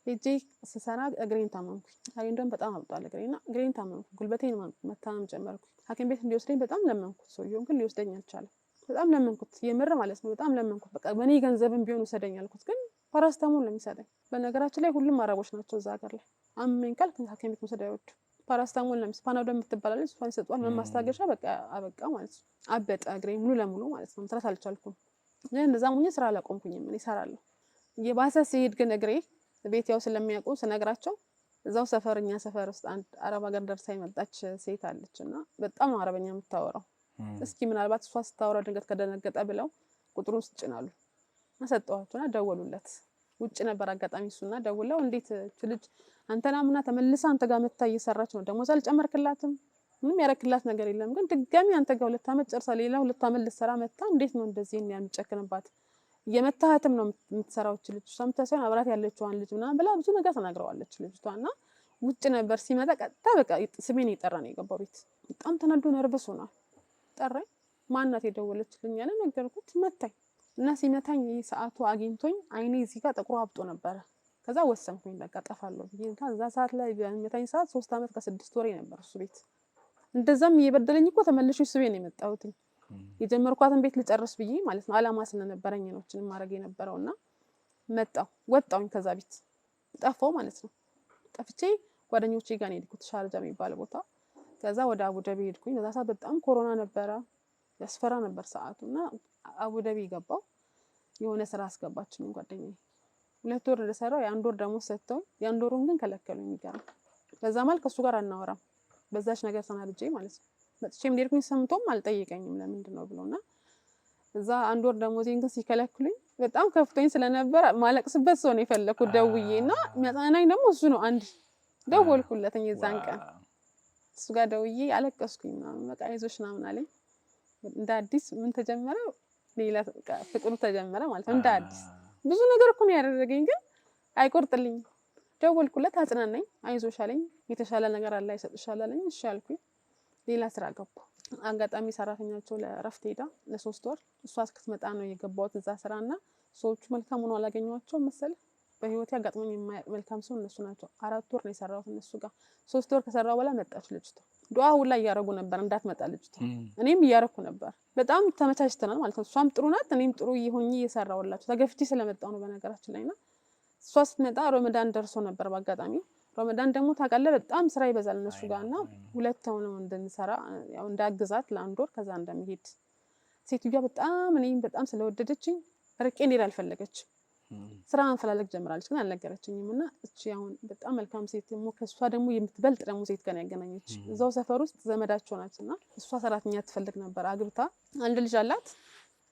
ሄጄ ስሰራ እግሬን ታመምኩኝ። እንደውም በጣም አብጧል እግሬና እግሬን ታመምኩ። ጉልበቴን መታመም ጀመርኩኝ። ሐኪም ቤት እንዲወስደኝ በጣም ለመንኩት። ሰውየውን ግን ሊወስደኝ አልቻለም። በጣም ለመንኩት፣ የምር ማለት ነው። በጣም ለመንኩት። በቃ በእኔ ገንዘብም ቢሆን ውሰደኝ አልኩት። ግን ፓራስታሞል ነው የሚሰጠኝ። በነገራችን ላይ ሁሉም አረቦች ናቸው እዛ ሀገር ላይ። አመመኝ ካልክ ሐኪም ቤት መውሰድ አይወዱም። ፓራስታሞል ነው የሚሰጠው። ፓናዶል የምትባላለች እሷን ይሰጧል። ምን ማስታገሻ በቃ አበቃ ማለት ነው። አበጠ እግሬ ሙሉ ለሙሉ ማለት ነው። መስራት አልቻልኩም። እንደዛ ሙኝ ስራ አላቆምኩኝም። እኔ እሰራለሁ። የባሰ ሲሄድ ግን እግሬ ቤት ያው ስለሚያውቁ ስነግራቸው እዛው ሰፈርኛ ሰፈር ውስጥ አንድ አረብ ሀገር ደርሳ የመጣች ሴት አለችና በጣም አረበኛ የምታወራው። እስኪ ምናልባት እሷ ስታወራ ድንገት ከደነገጠ ብለው ቁጥሩን ስጭናሉ አሰጠዋቸውና ደወሉለት። ውጭ ነበር አጋጣሚ እሱና ደውለው እንዴት ልጅ አንተና ምና ተመልሳ አንተ ጋር መታ እየሰራች ነው፣ ደሞዝ አልጨመርክላትም፣ ምንም ያረክላት ነገር የለም፣ ግን ድጋሚ አንተ ጋር 2 አመት ጨርሳ ሌላ 2 አመት ልትሰራ መታ እንዴት ነው እንደዚህ የሚጨክንባት? የመታህትም ነው የምትሰራው ልጅ እሷ የምታሳየው አብራት ያለችዋን ልጅ ምናምን ብላ ብዙ ነገር ተናግረዋለች ልጅቷና። ውጭ ነበር ሲመጣ ቀጥታ በቃ ስሜን ይጠራ ነው የገባው ቤት። በጣም ተናዶ ነርበስ ሆኗል። ጠራኝ። ማናት የደወለችልኝ ያለ ነገርኩት። መታኝ። እና ሲመታኝ ሰዓቱ አግኝቶኝ አይኔ እዚህ ጋር ጥቁሩ አብጦ ነበረ። ከዛ ወሰንኩኝ በቃ ጠፋለሁ ብዬ ከዛ ሰዓት ላይ በሚመታኝ ሰዓት 3 አመት ከ6 ወር ነበር እሱ ቤት። እንደዛም እየበደለኝ እኮ ተመልሼ እሱ ቤት ነው የመጣሁት። የጀመርኳትን ቤት ልጨርስ ብዬ ማለት ነው አላማ ስለነበረኝ ነው እቺን ማድረግ የነበረውና ወጣሁኝ ከዛ ቤት ጠፋው ማለት ነው። ጠፍቼ ጓደኞቼ ጋር ነው የሄድኩት ሻርጃ የሚባል ቦታ። ከዛ ወደ አቡዳቢ ሄድኩኝ። ከዛ ሰዓት በጣም ኮሮና ነበረ ያስፈራ ነበር ሰዓቱና አቡዳቢ ገባው። የሆነ ስራ አስገባችኝ ጓደኛዬ 2 ወር እንደሰራው የ1 ወር ደሞዝ ሰጥተው የ1 ወሩን ግን ከለከሉኝ። የሚገርም በዛ ማለት ከሱ ጋር አናወራም በዛች ነገር ተናድጄ ማለት ነው። መጥቼም ሄድኩኝ ሰምቶም አልጠየቀኝም ለምንድን ነው ብሎና እዛ 1 ወር ደሞዜን ግን ሲከለክሉኝ በጣም ከፍቶኝ ስለነበር ማለቅስበት ሰው ነው የፈለኩት ደውዬና የሚያጽናናኝ ደግሞ እሱ ነው። አንድ ደወልኩለትኝ የዛን ቀን እሱ ጋር ደውዬ አለቀስኩኝ ምናምን በቃ አይዞሽ ምናምን አለኝ። እንደ አዲስ ምን ተጀመረ ሌላ ፍቅሩ ተጀመረ ማለት ነው። እንደ አዲስ ብዙ ነገር እኮ ነው ያደረገኝ ግን አይቆርጥልኝ። ደወልኩለት አጽናናኝ አይዞሽ አለኝ። የተሻለ ነገር አለ ይሰጥሻል አለኝ። እሺ አልኩኝ። ሌላ ስራ ገባሁ። አጋጣሚ ሰራተኛቸው ለረፍት ሄዳ ለ3 ወር እሷ እስክትመጣ ነው የገባሁት እዛ ስራና ሰዎቹ መልካም ሆኖ አላገኘኋቸው መሰለ። በህይወቴ አጋጥሞኝ የማያውቅ መልካም ሰው እነሱ ናቸው። 4 ወር ነው የሰራሁት እነሱ ጋር። 3 ወር ከሰራሁ በኋላ መጣች ልጅቷ። ዱአ ሁላ እያረጉ ነበር እንዳትመጣ ልጅቷ። እኔም እያረኩ ነበር። በጣም ተመቻችተናል ማለት ነው። እሷም ጥሩ ናት እኔም ጥሩ ሆኜ እየሰራሁላችሁ ተገፍቼ ስለመጣሁ ነው በነገራችን ላይና እሷ ስትመጣ ረመዳን ደርሶ ነበር በአጋጣሚ። ረመዳን ደግሞ ታውቃለህ በጣም ስራ ይበዛል እነሱ ጋርና 2 ሆነው እንድንሰራ ያው እንዳግዛት ለ1 ወር ከዛ እንደምሄድ ሴትዮዋ በጣም እኔም በጣም ስለወደደችኝ ርቄ እንሄድ አልፈለገችም። ስራ ማፈላለግ ጀምራለች ግን አልነገረችኝም። እና እቺ አሁን በጣም መልካም ሴት ደግሞ ከሷ ደግሞ የምትበልጥ ደግሞ ሴት ጋር ያገናኘች እዛው ሰፈር ውስጥ ዘመዳቸው ናትና እሷ ሰራተኛ ትፈልግ ነበር። አግብታ 1 ልጅ አላት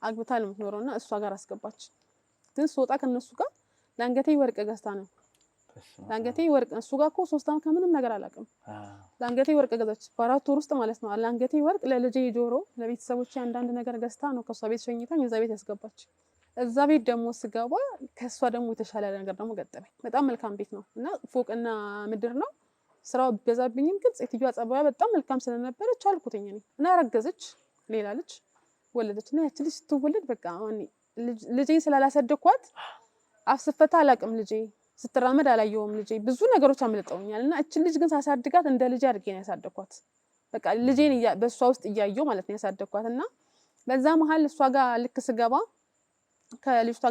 አግብታ ነው የምትኖረውና እሷ ጋር አስገባች። ግን ስወጣ ከነሱ ጋር ለአንገቴ ወርቅ ገዝታ ነው ለአንገቴ ወርቅ እሱ ጋር እኮ 3 አመት ከምንም ነገር አላውቅም። ለአንገቴ ወርቅ ገዛች በ4 ወር ውስጥ ማለት ነው። ለአንገቴ ወርቅ ለልጄ ጆሮ ለቤተሰቦቼ አንዳንድ ነገር ገዝታ ነው ከሷ ቤት ሸኝታኝ እዛ ቤት ያስገባች። እዛ ቤት ደግሞ ስገባ ከሷ ደግሞ የተሻለ ነገር ደግሞ ገጠመኝ። በጣም መልካም ቤት ነው እና ፎቅና ምድር ነው። ስራው ቢበዛብኝም ግን ሴትዮዋ ጸባይዋ በጣም መልካም ስለነበረች አልኩትኝ እኔ እና ረገዘች። ሌላ ልጅ ወለደች እና ያቺ ልጅ ስትወለድ በቃ ልጄን ስላላሰደኳት አፍስፈታ አላቅም ልጄ ስትራመድ አላየውም ልጄ ብዙ ነገሮች አምልጠውኛል። እና እቺ ልጅ ግን ሳሳድጋት እንደ ልጄ አድርጌ ነው ያሳደኳት። በቃ ልጄን በሷ ውስጥ እያየው ማለት ነው ያሳደኳት። እና በዛ መሃል እሷ ጋር ልክ ስገባ ከልጅቷ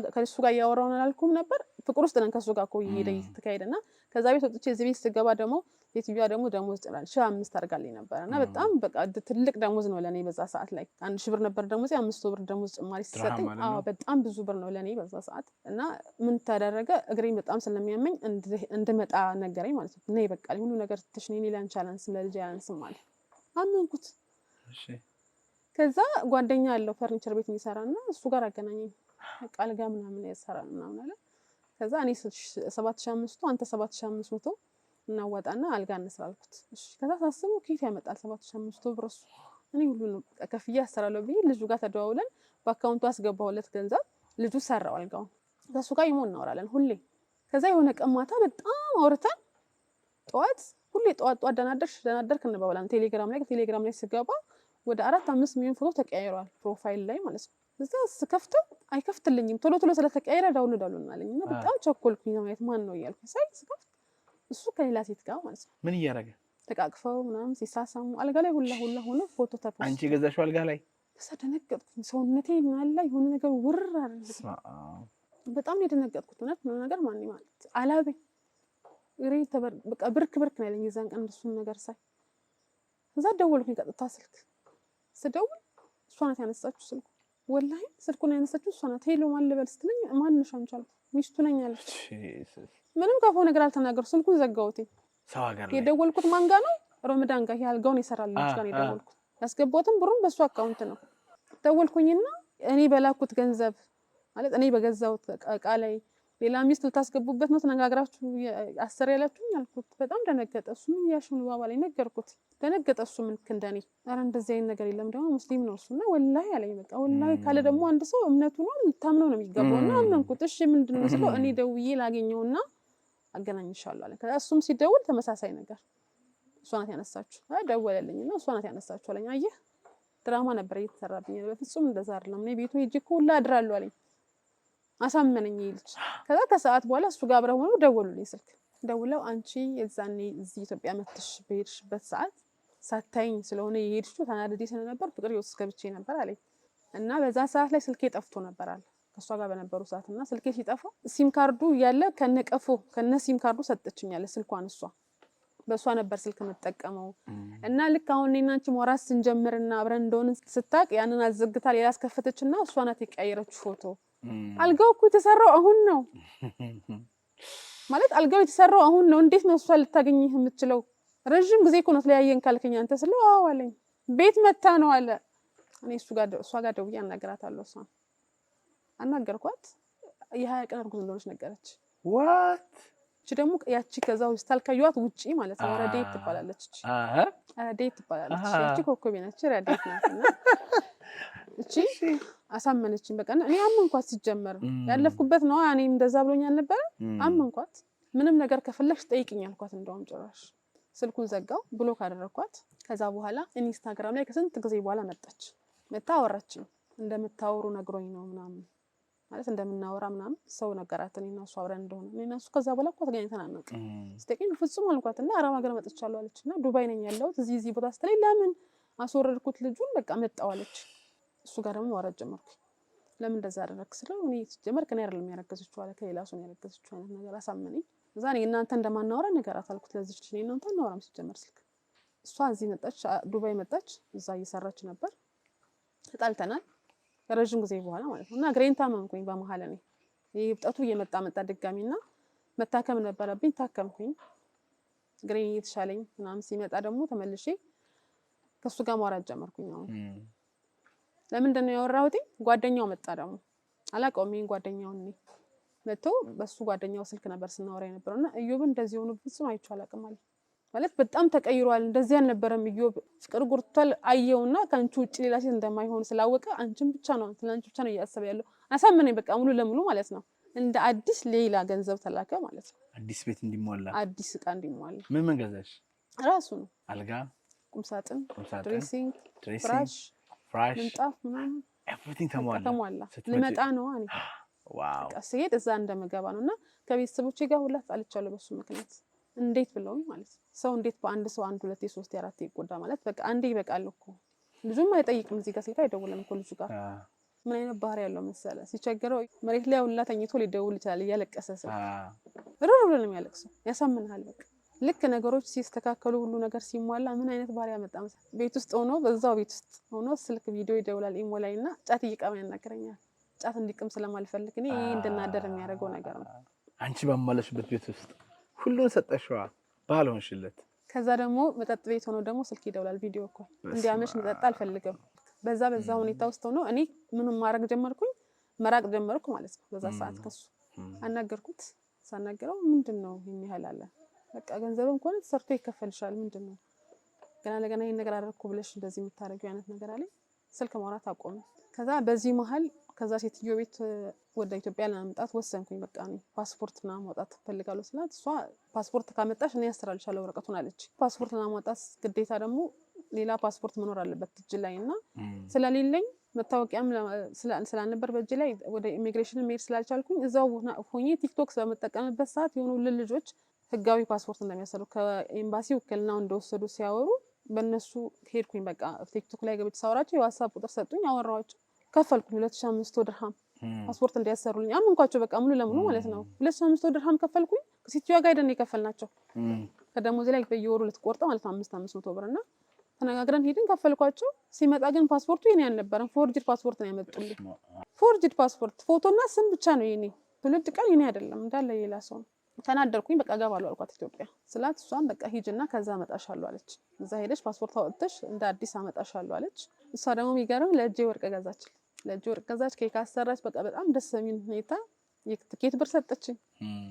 ጋር ያወራውን አላልኩም ነበር ፍቅር ውስጥ ነን ከሱ ጋር እኮ እየሄደ ተካሄደና ከዛ ቤት ወጥቼ እዚህ ቤት ስገባ ደግሞ ሴትዮዋ ደግሞ ደሞዝ ጭራል 5 አድርጋልኝ ነበርና በጣም በቃ ትልቅ ደሞዝ ነው ለኔ በዛ ሰዓት ላይ 1000 ብር ነበር ደሞዝ 500 ብር ደሞዝ ጭማሪ ሲሰጠኝ በጣም ብዙ ብር ነው ለኔ በዛ ሰዓት። እና ምን ተደረገ እግሬን በጣም ስለሚያመኝ እንድመጣ ነገረኝ ማለት ነው። ነይ በቃ ሁሉ ነገር ትሽኔ ሌላን ቻላንስ ለልጅ ያንስም ማለት አመንኩት። እሺ ከዛ ጓደኛ ያለው ፈርኒቸር ቤት የሚሰራና እሱ ጋር አገናኘኝ። ቃል ጋር ምናምን ያሰራል ምናምን አለ። ከዛ እኔ 7500 አንተ 7500 እናዋጣና አልጋ እንስራ አልኩት። እሺ ከዛ ሳስበው ከየት ያመጣል 7500 ብር እሱ እኔ ሁሉ ከፍያ አሰራለሁ ብዬ ልጁ ጋር ተደዋውለን በአካውንቱ አስገባውለት ገንዘብ ልጁ ሰራው አልጋው። ከሱ ጋር ይሞን እናወራለን ሁሌ። ከዛ የሆነ ቀን ማታ በጣም አውርተን ሁሌ ጠዋት ደናደርክ እንባባለን። ቴሌግራም ላይ ስገባ ወደ 4-5 ሚሊዮን ፎቶ ተቀያይሯል ፕሮፋይል ላይ ማለት ነው። እዛ ስከፍተው አይከፍትልኝም ቶሎ ስለተቀያየረ ዳውንሎድ አሉናለኝ እና በጣም ቸኮልኩኝ ለማየት ማን ነው እያልኩ ስከፍት እሱ ከሌላ ሴት ጋር ማለት ነው ምን እያደረገ ተቃቅፈው ምናምን ሲሳሳሙ አልጋ ላይ ሁላ ሆነ ፎቶ ተፖስቶ አንቺ የገዛሽው አልጋ ላይ ተደነገጥኩኝ። ሰውነቴ ምናምን ላይ የሆነ ነገር ውር አረገ። በጣም የደነገጥኩት እውነት ነው ነገር ማን ማለት አላበኝ በቃ ብርክ ነው ያለኝ የዛን ቀን እሱን ነገር ሳይ። እዛ ደወልኩኝ ቀጥታ ስልክ ስደውል እሷ ናት ያነሳችው ስልኩ። ወላሂ ስልኩን ያነሳችው እሷ ናት። ሄሎ ማን ልበል ስትለኝ ማንሽ አንቺ አልኩ። ሚስቱ ነኝ አለች። ምንም ከፎ ነገር አልተናገርኩ። ስልኩን ዘጋሁት። ሰው ሀገር ላይ የደወልኩት ማን ጋር ነው? ረመዳን ጋር ያልጋውን ይሰራል ልጅ ጋር ነው የደወልኩት። ያስገባሁትም ብሩን በሱ አካውንት ነው። ደወልኩኝና እኔ በላኩት ገንዘብ ማለት እኔ በገዛሁት እቃ ላይ ሌላ ሚስት ልታስገቡበት ነው ተነጋግራችሁ አሰር ያላችሁኝ አልኩት። በጣም ደነገጠ። እሱ ምን ያሽኑ ባባ ላይ ነገርኩት። ደነገጠ። እሱ ምን እንደኔ አረ እንደዚህ አይነት ነገር የለም ደግሞ ሙስሊም ነው እሱና ወላሂ አለኝ። በቃ ወላሂ ካለ ደግሞ አንድ ሰው እምነቱ ነው ልታምነው ነው የሚገባውና አመንኩት። እሺ ምንድነው ስለው እኔ ደውዬ ላገኘውና አገናኝሻለሁ አለ። ከዛ እሱም ሲደውል ተመሳሳይ ነገር እሷ ናት ያነሳችው። ደወለልኝና እሷ ናት ያነሳችው አለኝ። አየህ ድራማ ነበር እየተሰራብኝ። በፍጹም እንደዛ አይደለም እኔ ቤቱ ሄጄ እኮ ሁላ አድራለሁ አለኝ። አሳመነኝ ይልች። ከዛ ከሰዓት በኋላ እሱ ጋር አብረው ሆነው ደወሉልኝ ስልክ ደውለው አንቺ የዛኔ እዚህ ኢትዮጵያ መጥተሽ በሄድሽበት ሰዓት ሳታይኝ ስለሆነ የሄድሽው ተናድጄ ስለነበር ፍቅር ውስጥ ገብቼ ነበር አለኝ። እና በዛ ሰዓት ላይ ስልኬ ጠፍቶ ነበር አለ ከሷ ጋር በነበሩ ሰዓት እና ስልኬ ሲጠፋ ሲም ካርዱ ያለ ከነቀፎ ከነ ሲም ካርዱ ሰጠችኝ አለ ስልኳን እሷ በሷ ነበር ስልክ የምትጠቀመው እና ልክ አሁን እኔና አንቺ ሞራስ ስንጀምርና አብረን እንደሆነ ስታቅ ያንን አዘግታ ሌላ አስከፈተችና እሷ ናት የቀየረችው ፎቶ። አልጋው እኮ የተሰራው አሁን ነው ማለት አልጋው የተሰራው አሁን ነው። እንዴት ነው እሷ ልታገኝህ የምትችለው? ረጅም ጊዜ እኮ ነው ተለያየን ካልከኝ አንተ ስለው አዎ አለኝ። ቤት መታ ነው አለ። እኔ እሷ ጋር ደውዬ አናገራታለሁ። እሷ አናገርኳት። የ20 ቀን እርጉዝ እንደሆነች ነገረች። ዋት እቺ ደግሞ ያቺ ከዛ ሆስፒታል ካዩት ውጪ ማለት ነው ረዴት ትባላለች። ረዴት ትባላለች። እቺ ኮኮቤ ነች ረዴት ናትና እቺ አሳመነችኝ። በቃ እኔ አመንኳት። ሲጀመር ያለፍኩበት ነው። እኔም እንደዛ ብሎኛል ነበር። አመንኳት። ምንም ነገር ከፈለግሽ ጠይቂኝ አልኳት። እንደውም ጭራሽ ስልኩን ዘጋው ብሎክ አደረኳት። ከዛ በኋላ ኢንስታግራም ላይ ከስንት ጊዜ በኋላ መጣች። መጣ አወራችኝ። እንደምታወሩ ነግሮኝ ነው ምናምን ማለት እንደምናወራ ምናምን ሰው ነገራት። እኔና እሱ አብረን እንደሆነ እኔና እሱ ከዛ በኋላ እኮ ተገናኝተን አናውቅም። ስጠይቀኝ ፍጹም አልኳትና አረብ ሀገር መጥቻለሁ አለችና ዱባይ ነኝ ያለሁት እዚህ ቦታ ስትለኝ ለምን አስወረድኩት ልጁን በቃ መጣው አለች። እሱ ጋር ደግሞ ማውራት ጀመርኩ። ለምን እንደዛ አደረክ ስለው እኔ ሲጀመር ከኔ አይደለም ያረገዘችው አለ ከሌላ ሰው ያረገዘችው አይነት ነገር አሳመነኝ። እዛ እኔ እናንተ እንደማናወራ ነገራት አልኩት። ለዚህ ልጅ እኔ እናንተ እናወራም ሲጀመር ስልክ እሷ እዚህ መጣች ዱባይ መጣች። እዛ እየሰራች ነበር። ተጣልተናል ረጅም ጊዜ በኋላ ማለት ነው። እና ግሬን ታመምኩኝ በመሀል እኔ ይብጠቱ እየመጣ ድጋሚና መታከም ነበረብኝ። ታከምኩኝ ግሬን እየተሻለኝ ምናምን ሲመጣ ደግሞ ተመልሼ ከሱ ጋር ማውራት ጀመርኩኝ። አሁን ለምንድን ነው ያወራሁት? ጓደኛው መጣ ደግሞ አላውቀውም። ይሄን ጓደኛው እኔ መጥቶ በሱ ጓደኛው ስልክ ነበር ስናወራ የነበረውና እዮብ እንደዚህ ሆኖ ፍጹም አይቼው አላውቅም ማለት በጣም ተቀይሯል። እንደዚህ አልነበረም እዮብ ፍቅር ጉርቷል አየውና ካንቺ ውጪ ሌላ ሴት እንደማይሆን ስላወቀ አንቺም ብቻ ነው ስለአንቺ ብቻ ነው እያሰበ ያለው። አሳመነኝ በቃ ሙሉ ለሙሉ ማለት ነው። እንደ አዲስ ሌላ ገንዘብ ተላከ ማለት ነው። አዲስ ቤት እንዲሟላ አዲስ እቃ እንዲሟላ ምን ገዛሽ? ራሱ ነው አልጋ፣ ቁምሳጥን፣ ድሬሲንግ፣ ፍራሽ፣ ምንጣፍ ምናምን ኤቭሪቲንግ ተሟላ። ልመጣ ነው እኔ ዋው ስሄድ እዛ እንደምገባ ነውና ከቤተሰቦቼ ጋር ሁላ ጣልቻለሁ በሱ ምክንያት። እንዴት ብለውኝ ማለት ነው። ሰው እንዴት በአንድ ሰው 1 2 3 4 ይቆዳ ማለት በቃ አንዴ ይበቃል እኮ። ልጁም አይጠይቅም እዚህ ጋር ስልክ አይደውልም እኮ ልጁ ጋር ምን አይነት ባህሪ ያለው መሰለ ሲቸገረው መሬት ላይ ሁላ ተኝቶ ሊደውል ይችላል እያለቀሰ ሰው ሩሩ ብሎ ነው የሚያለቅሰው። ያሳምናል በቃ ልክ ነገሮች ሲስተካከሉ ሁሉ ነገር ሲሟላ ምን አይነት ባህሪ ያመጣ መሰለ። ቤት ውስጥ ሆኖ በዛው ቤት ውስጥ ሆኖ ስልክ ቪዲዮ ይደውላል ኢሞ ላይና ጫት እየቃመ ያናገረኛል። ጫት እንዲቅም ስለማልፈልግ እኔ ይሄ እንድናደር የሚያደርገው ነገር ነው። አንቺ ባማለሽበት ቤት ውስጥ ሁሉን ሰጠሽዋ ባልሆንሽለት። ከዛ ደግሞ መጠጥ ቤት ሆኖ ደግሞ ስልክ ይደውላል ቪዲዮ እኮ እንዲያመሽ መጠጥ አልፈልግም። በዛ ሁኔታ ውስጥ ሆኖ እኔ ምንም ማድረግ ጀመርኩኝ መራቅ ጀመርኩ ማለት ነው። በዛ ሰዓት ከሱ አናገርኩት። ሳናገረው ምንድነው የሚያህል አለ በቃ ገንዘብም እንኳን ተሰርቶ ይከፈልሻል ምንድነው ገና ለገና ይሄን ነገር አደረኩ ብለሽ እንደዚህ የምታረጊው አይነት ነገር አለኝ። ስልክ ማውራት አቆመ። ከዛ በዚህ መሀል ከዛ ሴትዮ ቤት ወደ ኢትዮጵያ ለማምጣት ወሰንኩኝ። በቃ እኔ ፓስፖርት ማውጣት ፈልጋለሁ ስላት እሷ ፓስፖርት ካመጣሽ እኔ ያስተላልሻለሁ ወረቀቱን አለች። ፓስፖርት ለማውጣት ግዴታ ደግሞ ሌላ ፓስፖርት መኖር አለበት እጅ ላይና ስለሌለኝ መታወቂያም ስላልነበር በእጅ ላይ ወደ ኢሚግሬሽን መሄድ ስላልቻልኩኝ እዛው ሆኜ ቲክቶክ በመጠቀምበት ሰዓት የሆኑ ልጆች ህጋዊ ፓስፖርት እንደሚያሰሩ ከኤምባሲ ውክልናው እንደወሰዱ ሲያወሩ በእነሱ ሄድኩኝ። በቃ ቲክቶክ ላይ ገብቼ ሳወራቸው የዋትስአፕ ቁጥር ሰጡኝ። አወራኋቸው። ከፈልኩኝ 2500 ድርሃም ፓስፖርት እንዲያሰሩልኝ አመንኳቸው። በቃ ሙሉ ለሙሉ ማለት ነው 2500 ድርሃም ከፈልኩኝ። ከሲቲዋ ጋር ሄደን የከፈልናቸው ከደሞዜ ላይ በየወሩ ልትቆርጠው ማለት ነው 500 ብርና ተነጋግረን ሄድን ከፈልኳቸው። ሲመጣ ግን ፓስፖርቱ የኔ አልነበረም። ፎርጅድ ፓስፖርት ነው ያመጡልኝ። ፎርጅድ ፓስፖርት ፎቶና ስም ብቻ ነው የኔ። ትውልድ ቀን የኔ አይደለም እንዳለ ሌላ ሰው ነው። ተናደርኩኝ። በቃ ገባለሁ አልኳት ኢትዮጵያ ስላት እሷን በቃ ሂጅና ከዛ አመጣሻለሁ አለች። እዛ ሄደሽ ፓስፖርት አወጥተሽ እንደ አዲስ አመጣሻለሁ አለች። እሷ ደግሞ የሚገርም ለእጄ ወርቅ ገዛች። ለእጄ ወርቅ ገዛች፣ ኬክ አሰራች። በቃ በጣም ደስ የሚል ሁኔታ የትኬት ብር ሰጠችኝ።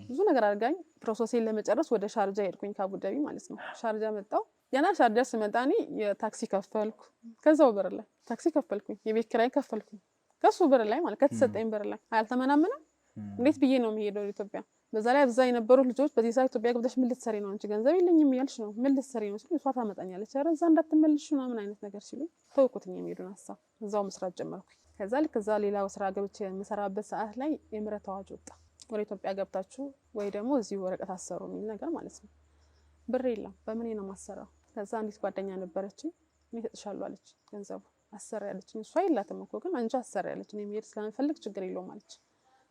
ብዙ ነገር አድርጋኝ ፕሮሰሴን ለመጨረስ ወደ ሻርጃ ሄድኩኝ ከአቡዳቢ ማለት ነው። ሻርጃ መጣሁ። ገና ሻርጃ ስመጣ እኔ የታክሲ ከፈልኩ። ከዛው ብር ላይ ታክሲ ከፈልኩኝ፣ የቤት ኪራይ ከፈልኩኝ። ከሱ ብር ላይ ማለት ከተሰጠኝ ብር ላይ አልተመናመነም። እንዴት ብዬ ነው የሚሄደው ኢትዮጵያ? በዛ ላይ አብዛ የነበሩት ልጆች በዚህ ሰዓት ኢትዮጵያ ገብተሽ ምን ልትሰሪ ነው አንቺ ገንዘብ የለኝም እያልሽ ነው ምን ልትሰሪ ነው ሲሉ እሷ ታመጣኛለች ኧረ እዛ እንዳትመልሽ ምናምን አይነት ነገር ሲሉ ተውኩትኝ የሚሄዱን ሀሳብ እዛው መስራት ጀመርኩኝ። ከዛ ልክ እዛ ሌላ ስራ ገብቼ የምሰራበት ሰዓት ላይ የምህረት አዋጅ ወጣ። ወደ ኢትዮጵያ ገብታችሁ ወይ ደግሞ እዚሁ ወረቀት አሰሩ የሚል ነገር ማለት ነው። ብር የለም በምን ነው ማሰራው? ከዛ አንዲት ጓደኛ ነበረችኝ እኔ እሰጥሻለሁ አለች ገንዘቡ አሰራ ያለችኝ። እሷ የላትም እኮ ግን አንቺ አሰራ ያለች እኔ መሄድ ስለምፈልግ ችግር የለውም አለች።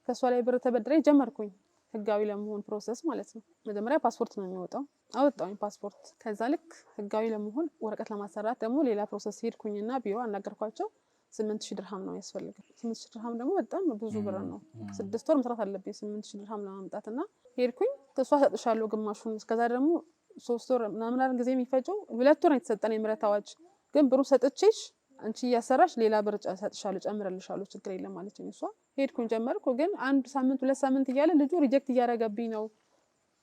ከሷ ላይ ብር ተበድሬ ጀመርኩኝ ህጋዊ ለመሆን ፕሮሰስ ማለት ነው። መጀመሪያ ፓስፖርት ነው የሚወጣው አወጣሁኝ ፓስፖርት። ከዛ ልክ ህጋዊ ለመሆን ወረቀት ለማሰራት ደግሞ ሌላ ፕሮሰስ ሄድኩኝና ቢሮ አናገርኳቸው 8000 ድርሃም ነው ያስፈልጋል። 8000 ድርሃም ደግሞ በጣም ብዙ ብር ነው። 6 ወር መስራት አለብኝ 8000 ድርሃም ለማምጣትና ሄድኩኝ። ከሷ ሰጥሻለሁ ግማሹን እስከዛ ደግሞ 3 ወር ምናምን አይደል ጊዜ የሚፈጀው 2 ወር ነው የተሰጠን የምህረት አዋጅ። ግን ብሩ ሰጥቼሽ አንቺ እያሰራሽ ሌላ ብር ሰጥሻለሁ ጨምርልሻለሁ ችግር የለም ማለት ነው እሷ። ሄድኩኝ ጀመርኩ። ግን 1 ሳምንት 2 ሳምንት እያለ ልጁ ሪጀክት እያደረገብኝ ነው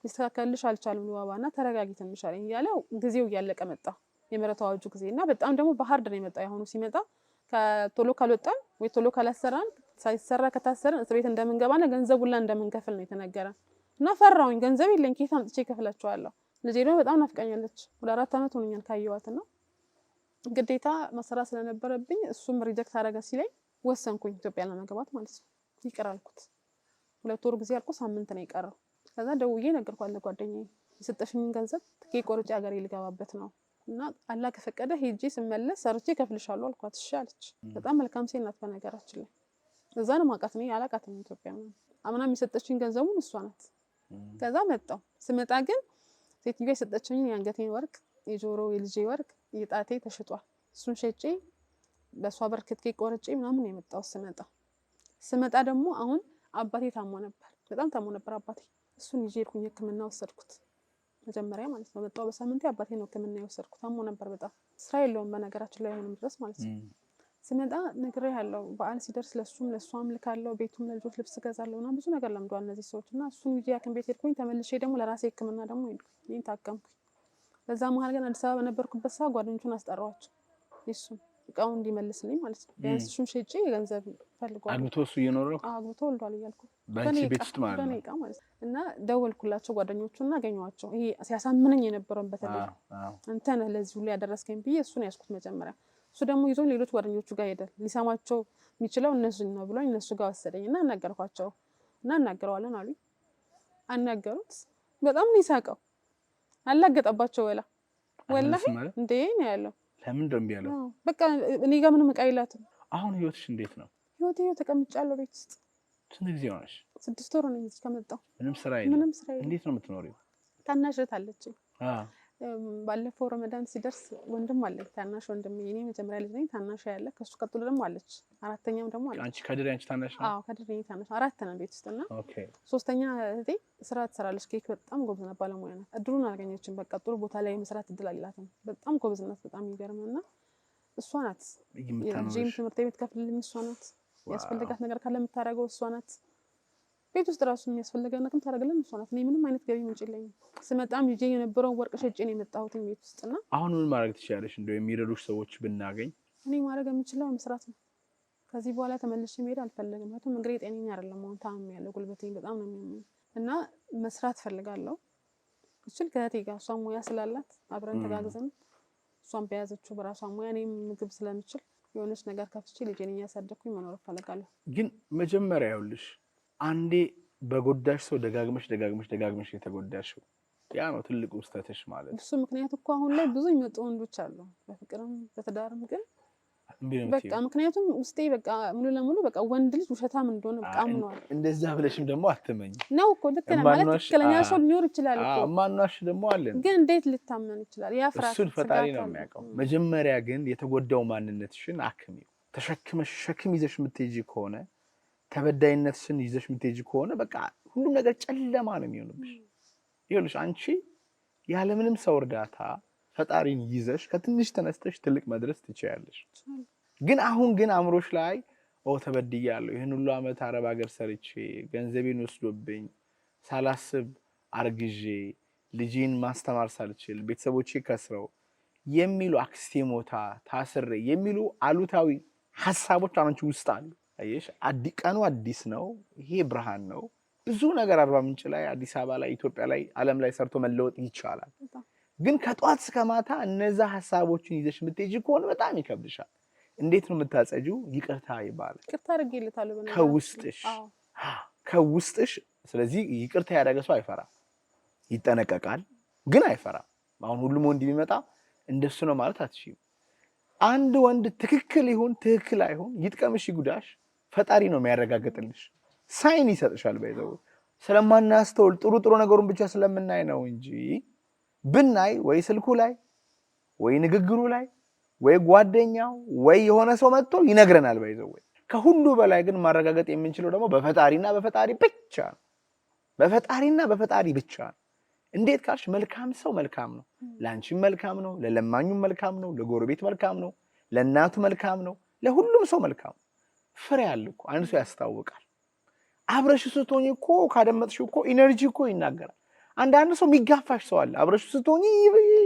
ይስተካከልልሽ አልቻለም ልዋባና ተረጋጊ ትንሽ አለኝ እያለ ጊዜው እያለቀ መጣ የምህረት አዋጁ ጊዜና በጣም ደግሞ በሃርድ ነው የመጣው። ያሁኑ ሲመጣ ከቶሎ ካልወጣን ወይ ቶሎ ካላሰራን ሳይሰራ ከታሰረን እስር ቤት እንደምንገባና ገንዘቡላ እንደምንከፍል ነው የተነገረን። እና ፈራውኝ ገንዘብ የለኝ ከየት አምጥቼ እከፍላቸዋለሁ? ልጄ ደግሞ በጣም ናፍቀኛለች ወደ 4 አመት ሆኖኛል ካየኋትና ግዴታ መሰራት ስለነበረብኝ እሱም ሪጀክት አደረገ ሲለኝ ወሰንኩኝ ኢትዮጵያ ለመግባት ማለት ነው። ይቅር አልኩት። 2 ወር ጊዜ አልኩ ሳምንት ነው የቀረው። ከዛ ደውዬ ነገርኳት ለጓደኛዬ የሰጠሽኝን ገንዘብ ትኬት ቆርጬ ሀገሬ ልገባበት ነው እና አላህ ከፈቀደ ሄጄ ስመለስ ሰርቼ እከፍልሻለሁ አልኳት። እሺ አለች። በጣም መልካም ሴት ናት በነገራችን ላይ። እዛ ነው ማውቃት ነው አላውቃትም ኢትዮጵያ ነው። አምናም የሰጠችኝ ገንዘቡን እሷ ናት። ከዛ መጣሁ። ስመጣ ግን ሴትዮዋ የሰጠችኝ የአንገቴን ወርቅ የጆሮ የልጄ ወርቅ የጣቴ ተሽጧል። እሱን ሸጬ በሷ ብር ትኬት ቆርጬ ምናምን ነው የመጣሁት። ስመጣ ደግሞ አሁን አባቴ ታሞ ነበር፣ በጣም ታሞ ነበር አባቴ። እሱን ይዤ ሄድኩኝ ህክምና ወሰድኩት መጀመሪያ ማለት ነው። በጣም በሳምንቴ አባቴ ነው ህክምና የወሰድኩት። ታሞ ነበር በጣም ስራ የለውም በነገራችን ላይ አሁንም ድረስ ማለት ነው። ስመጣ ነግሬሃለሁ በዓል ሲደርስ ለሷም ልካለሁ ቤቱም ለልጆች ልብስ ገዛለሁ እና ብዙ ነገር ለምዷል እነዚህ ሰዎች እና እሱን ይዤ ሐኪም ቤት ሄድኩኝ። ተመልሼ ደግሞ ለራሴ ህክምና ደግሞ ሄድኩኝ። እኔን ታከምኩኝ። በዛ መሀል ግን አዲስ አበባ በነበርኩበት ሰዓት ጓደኞቹን አስጠራኋቸው እሱን እቃውን እንዲመልስልኝ ማለት ነው። ቢያንስ እሱን ሸጬ ገንዘብ ፈልጓል። አግብቶ እሱ እየኖረ ነው? አግብቶ ወልዷል እያልኩ በእኔ ቤት ውስጥ ማለት ነው። በእኔ እቃ ማለት ነው። እና ደወልኩላቸው ጓደኞቹና አገኘኋቸው። ይሄ ሲያሳምነኝ የነበረውን በተለይ አንተ ነህ ለዚህ ሁሉ ያደረስከኝ ብዬ እሱን ያዝኩት መጀመሪያ። እሱ ደግሞ ይዞ ሌሎች ጓደኞቹ ጋር ሄደ። ሊሰማቸው የሚችለው እነሱ ነው ብሎኝ እነሱ ጋር ወሰደኝ እና አናገርኳቸው እና እናገረዋለን አሉኝ። አናገሩት። በጣም ነው ይሳቀው። አላገጠባቸው ወላሂ እንዴ ነው ያለው። ለምን ደም ቢያለው በቃ እኔ ጋር ምንም ዕቃ የላትም። አሁን ህይወትሽ እንዴት ነው? ህይወቴ ተቀምጫለሁ ቤት ውስጥ። ስንት ጊዜ ሆነሽ? 6 ወር ነው እዚህ ከመጣሁ። ምንም ስራ የለም? ምንም ስራ የለም። እንዴት ነው የምትኖሪው? ታናሽ እህት አለችኝ። ባለፈው ረመዳን ሲደርስ ወንድም አለኝ ታናሽ ወንድም። እኔ መጀመሪያ ልጅ ነኝ። ታናሽ ያለ ከሱ ቀጥሎ ደግሞ አለች። አራተኛም ደግሞ አለች። አንቺ ከድሬ አንቺ ታናሽ ነው? አዎ ከድሬ ታናሽ። 4 ነን ቤት ውስጥና ኦኬ። ሶስተኛ እህቴ ስራ ትሰራለች። ኬክ በጣም ጎበዝ ናት፣ ባለሙያ ናት። እድሉን አላገኘችም። በቃ ጥሩ ቦታ ላይ መስራት እድል አላትም። በጣም ጎበዝ ናት። በጣም ይገርምና እሷ ናት የልጄም ትምህርት ቤት ከፍልልኝ እሷ ናት። ያስፈልጋት ነገር ካለ የምታደርገው እሷ ናት። ቤት ውስጥ ራሱ የሚያስፈልገው ነገር ታደርግልን እሷ ናት። እኔ ምንም አይነት ገቢ ምንጭ የለኝም። ስመጣም ይዤ የነበረውን ወርቅ ሸጬ ነው የመጣሁት ቤት ውስጥና አሁን ምን ማድረግ ትችያለሽ? እንደው የሚረዱሽ ሰዎች ብናገኝ? እኔ ማድረግ የምችለው መስራት ነው። ከዚህ በኋላ ተመልሼ መሄድ አልፈልግም። ምክንያቱም እግሬ ጤነኛ አይደለም። አሁን ታምሜያለሁ። ጉልበቴን በጣም ነው የሚያመኝ እና መስራት ፈልጋለሁ። እችል ከእህቴ ጋር እሷ ሙያ ስላላት አብረን ተጋግዘን እሷን በያዘችው በራሷ ሙያ እኔም ምግብ ስለምችል የሆነች ነገር ከፍቼ ልጄን እያሳደግኩኝ መኖር ፈልጋለሁ። ግን መጀመሪያ ይኸውልሽ አንዴ በጎዳሽ ሰው ደጋግመሽ የተጎዳሽው ያ ነው ትልቁ ስህተትሽ ማለት ነው። እሱ ምክንያት እኮ አሁን ላይ ብዙ የሚመጡ ወንዶች አሉ በፍቅርም በትዳርም ግን በቃ ምክንያቱም ውስጤ በቃ ሙሉ ለሙሉ በቃ ወንድ ልጅ ውሸታም እንደሆነ በቃ አምነዋል። እንደዛ ብለሽም ደግሞ አትመኝ ነው እኮ ልክ ነህ ማለት ትክክለኛ ሰው ሊኖር ይችላል እኮ ማንዋሽ ደግሞ አለን። ግን እንዴት ልታመን ይችላል? ያ ፍራሽ እሱን ፈጣሪ ነው የሚያውቀው። መጀመሪያ ግን የተጎዳው ማንነትሽን አክሚው። ተሸክመሽ ሸክም ይዘሽ የምትሄጂ ከሆነ ተበዳይነትሽን ይዘሽ የምትሄጂ ከሆነ በቃ ሁሉም ነገር ጨለማ ነው የሚሆንብሽ። ይኸውልሽ አንቺ ያለምንም ሰው እርዳታ ፈጣሪን ይዘሽ ከትንሽ ተነስተሽ ትልቅ መድረስ ትችያለሽ። ግን አሁን ግን አእምሮሽ ላይ ተበድያለሁ፣ ይሄን ሁሉ አመት አረብ ሀገር ሰርቼ ገንዘቤን ወስዶብኝ ሳላስብ አርግዤ ልጄን ማስተማር ሳልችል ቤተሰቦቼ ከስረው የሚሉ አክስቴ ሞታ ታስሬ የሚሉ አሉታዊ ሐሳቦች አንቺ ውስጥ አሉ። አየሽ ቀኑ አዲስ ነው። ይሄ ብርሃን ነው። ብዙ ነገር አርባ ምንጭ ላይ፣ አዲስ አበባ ላይ፣ ኢትዮጵያ ላይ፣ ዓለም ላይ ሰርቶ መለወጥ ይቻላል። ግን ከጧት እስከ ማታ እነዛ ሐሳቦችን ይዘሽ የምትሄጂ ከሆነ በጣም ይከብድሻል። እንዴት ነው የምታጸጂው? ይቅርታ ይባላል። ይቅርታ አድርጌለታለሁ ከውስጥሽ። ስለዚህ ይቅርታ ያደረገ ሰው አይፈራም፣ ይጠነቀቃል፣ ግን አይፈራም። አሁን ሁሉም ወንድ ቢመጣ እንደሱ ነው ማለት አትችይም። አንድ ወንድ ትክክል ይሁን ትክክል አይሁን፣ ይጥቀምሽ ይጉዳሽ፣ ፈጣሪ ነው የሚያረጋግጥልሽ። ሳይን ይሰጥሻል። ባይዘው ስለማናስተውል ጥሩ ነገሩን ብቻ ስለምናይ ነው እንጂ ብናይ ወይ ስልኩ ላይ ወይ ንግግሩ ላይ ወይ ጓደኛው ወይ የሆነ ሰው መጥቶ ይነግረናል። ባይዘው ከሁሉ በላይ ግን ማረጋገጥ የምንችለው ደግሞ በፈጣሪና በፈጣሪ ብቻ ነው። በፈጣሪና በፈጣሪ ብቻ ነው። እንዴት ካልሽ መልካም ሰው መልካም ነው፣ ላንቺም መልካም ነው፣ ለለማኙም መልካም ነው፣ ለጎረቤት መልካም ነው፣ ለእናቱ መልካም ነው፣ ለሁሉም ሰው መልካም ነው። ፍሬ አለ እኮ አንድ ሰው ያስታውቃል። አብረሽ ስትሆኚ እኮ ካደመጥሽ እኮ ኢነርጂ እኮ ይናገራል። አንዳንድ ሰው የሚጋፋሽ ሰው አለ። አብረሽ ስትሆኚ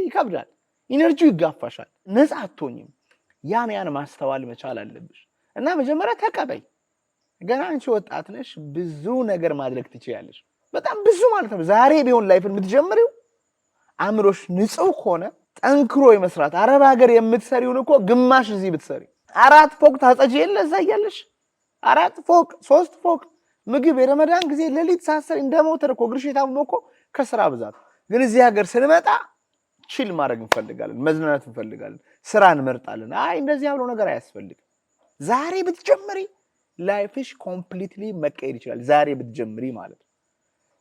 ይከብዳል፣ ኢነርጂው ይጋፋሻል፣ ነፃ አትሆኚም። ያን ማስተዋል መቻል አለብሽ እና መጀመሪያ ተቀበይ። ገና አንቺ ወጣት ነሽ፣ ብዙ ነገር ማድረግ ትችያለሽ። በጣም ብዙ ማለት ነው። ዛሬ ቢሆን ላይፍን የምትጀምሪው አእምሮሽ ንጹህ ከሆነ ጠንክሮ የመስራት አረብ ሀገር የምትሰሪውን እኮ ግማሽ እዚህ ብትሰሪ 4 ፎቅ ታጸጂ የለ እዛ እያለሽ 4 ፎቅ 3 ፎቅ ምግብ የረመዳን ጊዜ ሌሊት ሳሰር እንደሞተር እኮ ግርሽ የታመመ እኮ ከስራ ብዛት። ግን እዚህ ሀገር ስንመጣ ቺል ማድረግ እንፈልጋለን፣ መዝናናት እንፈልጋለን፣ ስራ እንመርጣለን። አይ እንደዚህ ያለው ነገር አያስፈልግም። ዛሬ ብትጀምሪ ላይፍሽ ኮምፕሊትሊ መቀየር ይችላል። ዛሬ ብትጀምሪ ማለት ነው።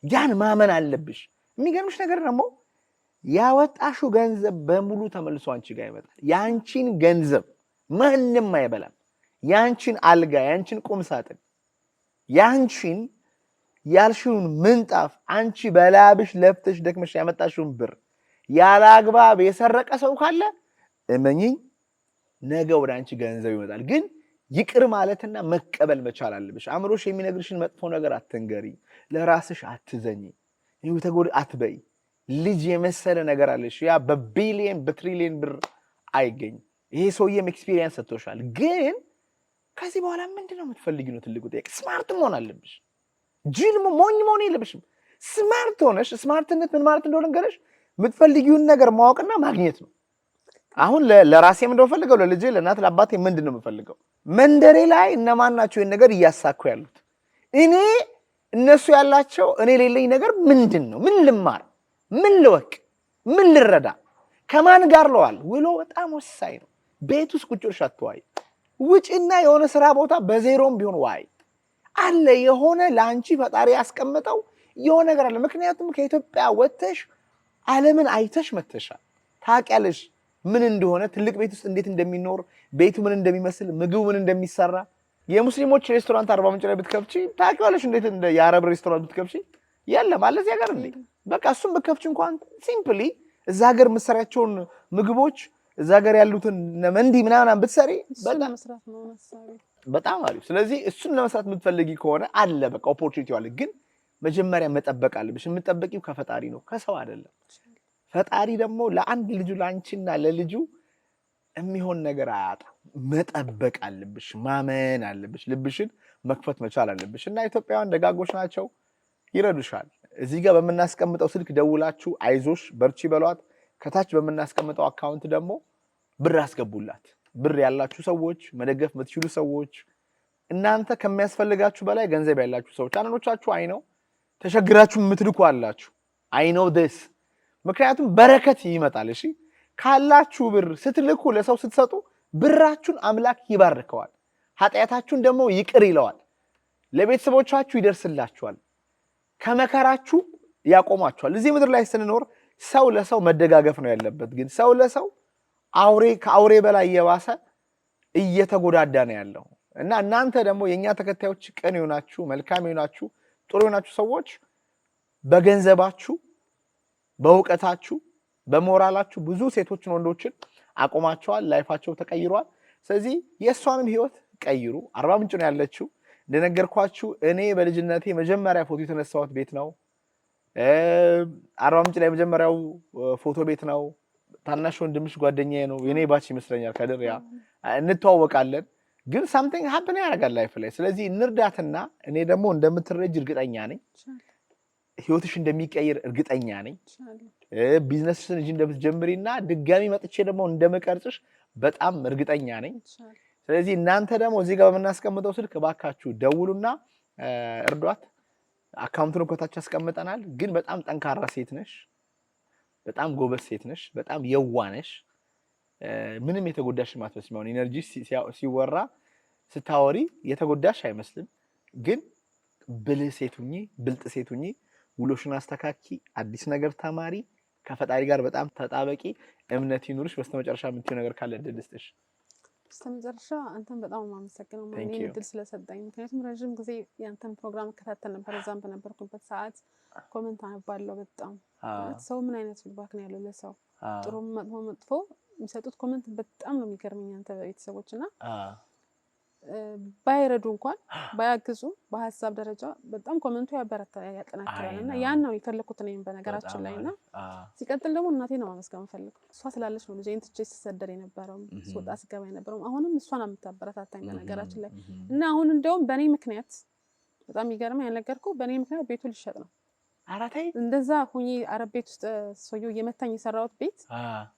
ያን ማመን አለብሽ። የሚገርምሽ ነገር ደግሞ ያወጣሽው ገንዘብ በሙሉ ተመልሶ አንቺ ጋር ይመጣል። ያንቺን ገንዘብ ማንንም አይበላም። ያንቺን አልጋ፣ ያንቺን ቁም ሳጥን፣ ያንቺን ያልሽውን ምንጣፍ፣ አንቺ በላብሽ ለፍተሽ ደክመሽ ያመጣሽውን ብር ያለ አግባብ የሰረቀ ሰው ካለ እመኚኝ ነገ ወደ አንቺ ገንዘብ ይመጣል። ግን ይቅር ማለትና መቀበል መቻል አለብሽ። አእምሮሽ የሚነግርሽን መጥፎ ነገር አትንገሪ፣ ለራስሽ አትዘኝ፣ ተጎድ አትበይ። ልጅ የመሰለ ነገር አለሽ። ያ በቢሊየን በትሪሊየን ብር አይገኝም። ይሄ ሰውዬም ኤክስፒሪየንስ ሰጥቶሻል። ግን ከዚህ በኋላ ምንድነው የምትፈልጊው ነው ትልቁ ጥያቄ። ስማርት መሆን አለብሽ። ጅል ሞኝ መሆን የለብሽም። ስማርት ሆነሽ፣ ስማርትነት ምን ማለት እንደሆነ ንገረሽ። የምትፈልጊውን ነገር ማወቅና ማግኘት ነው። አሁን ለራሴ ምንድነው የምፈልገው? ለልጄ፣ ለእናት፣ ለአባቴ ምንድነው የምፈልገው? መንደሬ ላይ እነማን ናቸው ይሄን ነገር እያሳኩ ያሉት? እኔ እነሱ ያላቸው እኔ ሌለኝ ነገር ምንድነው? ምን ልማር? ምን ልወቅ? ምን ልረዳ? ከማን ጋር ለዋል? ውሎ በጣም ወሳኝ ነው። ቤት ውስጥ ቁጭ ብለሽ አትዋይ። ውጪና የሆነ ስራ ቦታ በዜሮም ቢሆን ዋይ አለ። የሆነ ለአንቺ ፈጣሪ ያስቀምጠው የሆነ ነገር አለ። ምክንያቱም ከኢትዮጵያ ወጥተሽ ዓለምን አይተሽ መተሻል። ታውቂያለሽ ምን እንደሆነ፣ ትልቅ ቤት ውስጥ እንዴት እንደሚኖር፣ ቤቱ ምን እንደሚመስል፣ ምግቡ ምን እንደሚሰራ። የሙስሊሞች ሬስቶራንት አርባ ምንጭ ላይ ብትከፍቺ ታውቂዋለሽ። እንዴት እንደ የአረብ ሬስቶራንት ብትከፍቺ የለም አለ እዚህ ሀገር እንዴ። በቃ እሱም ብትከፍቺ እንኳን ሲምፕሊ እዛ ሀገር የምትሰሪያቸውን ምግቦች እዛ ሀገር ያሉትን መንዲ ምናምን ብትሰሪ በጣም አሪፍ። ስለዚህ እሱን ለመስራት የምትፈልጊ ከሆነ አለ በቃ ኦፖርቹኒቲ አለ። ግን መጀመሪያ መጠበቅ አለብሽ። የምትጠበቂው ከፈጣሪ ነው፣ ከሰው አይደለም። ፈጣሪ ደግሞ ለአንድ ልጁ ለአንቺና ለልጁ የሚሆን ነገር አያጣም። መጠበቅ አለብሽ፣ ማመን አለብሽ፣ ልብሽን መክፈት መቻል አለብሽ። እና ኢትዮጵያውያን ደጋጎች ናቸው፣ ይረዱሻል። እዚህ ጋር በምናስቀምጠው ስልክ ደውላችሁ አይዞሽ በርቺ በሏት። ከታች በምናስቀምጠው አካውንት ደግሞ ብር አስገቡላት። ብር ያላችሁ ሰዎች፣ መደገፍ የምትችሉ ሰዎች፣ እናንተ ከሚያስፈልጋችሁ በላይ ገንዘብ ያላችሁ ሰዎች፣ አንኖቻችሁ አይ ነው ተሸግራችሁ የምትልኩ አላችሁ። አይ ነው this ምክንያቱም በረከት ይመጣል። እሺ ካላችሁ ብር ስትልኩ ለሰው ስትሰጡ ብራችሁን አምላክ ይባርከዋል፣ ኃጢአታችሁን ደግሞ ይቅር ይለዋል፣ ለቤተሰቦቻችሁ ይደርስላችኋል፣ ከመከራችሁ ያቆማችኋል። እዚህ ምድር ላይ ስንኖር ሰው ለሰው መደጋገፍ ነው ያለበት። ግን ሰው ለሰው አውሬ ከአውሬ በላይ እየባሰ እየተጎዳዳ ነው ያለው። እና እናንተ ደግሞ የኛ ተከታዮች ቀን ይሆናችሁ፣ መልካም ይሆናችሁ፣ ጥሩ ይሆናችሁ ሰዎች በገንዘባችሁ፣ በእውቀታችሁ፣ በሞራላችሁ ብዙ ሴቶችን ወንዶችን አቆማቸዋል። ላይፋቸው ተቀይሯል። ስለዚህ የእሷንም ህይወት ቀይሩ። አርባ ምንጭ ነው ያለችው። እንደነገርኳችሁ እኔ በልጅነቴ መጀመሪያ ፎቶ የተነሳሁት ቤት ነው። አርባ ምንጭ ላይ መጀመሪያው ፎቶ ቤት ነው። ታናሽ ወንድምሽ ጓደኛዬ ነው፣ የኔ ባች ይመስለኛል። ከድር ያ እንተዋወቃለን። ግን ሳምቲንግ ሀፕን ያደርጋል ላይፍ ላይ። ስለዚህ እንርዳትና እኔ ደግሞ እንደምትረጅ እርግጠኛ ነኝ። ህይወትሽ እንደሚቀይር እርግጠኛ ነኝ። ቢዝነስሽን እንጂ እንደምትጀምሪና ድጋሚ መጥቼ ደግሞ እንደምቀርጽሽ በጣም እርግጠኛ ነኝ። ስለዚህ እናንተ ደግሞ እዚህ ጋር በመናስቀምጠው ስልክ እባካችሁ ደውሉና እርዷት። አካውንቱን ከታች አስቀምጠናል። ግን በጣም ጠንካራ ሴት ነሽ፣ በጣም ጎበዝ ሴት ነሽ፣ በጣም የዋነሽ፣ ምንም የተጎዳሽ ማትመስል ነው። ኢነርጂ ሲወራ ስታወሪ የተጎዳሽ አይመስልም። ግን ብልህ ሴት ሁኚ፣ ብልጥ ሴት ሁኚ፣ ውሎሽን አስተካኪ፣ አዲስ ነገር ተማሪ፣ ከፈጣሪ ጋር በጣም ተጣበቂ፣ እምነት ይኑርሽ። በስተመጨረሻ የምትይው ነገር ካለ እድል ልስጥሽ። በስተመጨረሻ አንተን በጣም ማመሰግነው ማን እድል ስለሰጠኝ። ምክንያቱም ረጅም ጊዜ ያንተን ፕሮግራም እከታተል ነበር። እዛም በነበርኩበት ሰዓት ኮሜንት አነባለሁ። በጣም ሰው ምን አይነት ፊድባክ ነው ያለው ለሰው ጥሩ መጥፎ የሚሰጡት ኮሜንት በጣም ነው የሚገርመኝ። አንተ ቤተሰቦችና ባይረዱ እንኳን ባያግዙ በሐሳብ ደረጃ በጣም ኮሜንቱ ያጠናክራል እና ያን ነው የፈለኩት እኔም በነገራችን ላይና ሲቀጥል ደግሞ እናቴ ነው ማመስገን ፈልገው። እሷ ስላለች ነው ልጄን ትቼ ስሰደር የነበረው ስወጣ ስገባ የነበረው። አሁንም እሷን የምታበረታታኝ በነገራችን ላይ እና አሁን እንደውም በእኔ ምክንያት በጣም የሚገርመኝ ያልነገርኩህ በእኔ ምክንያት ቤቱ ሊሸጥ ነው። አራታይ እንደዛ ሁኚ አረብ ቤት ውስጥ ሰውየው እየመታኝ የሰራሁት ቤት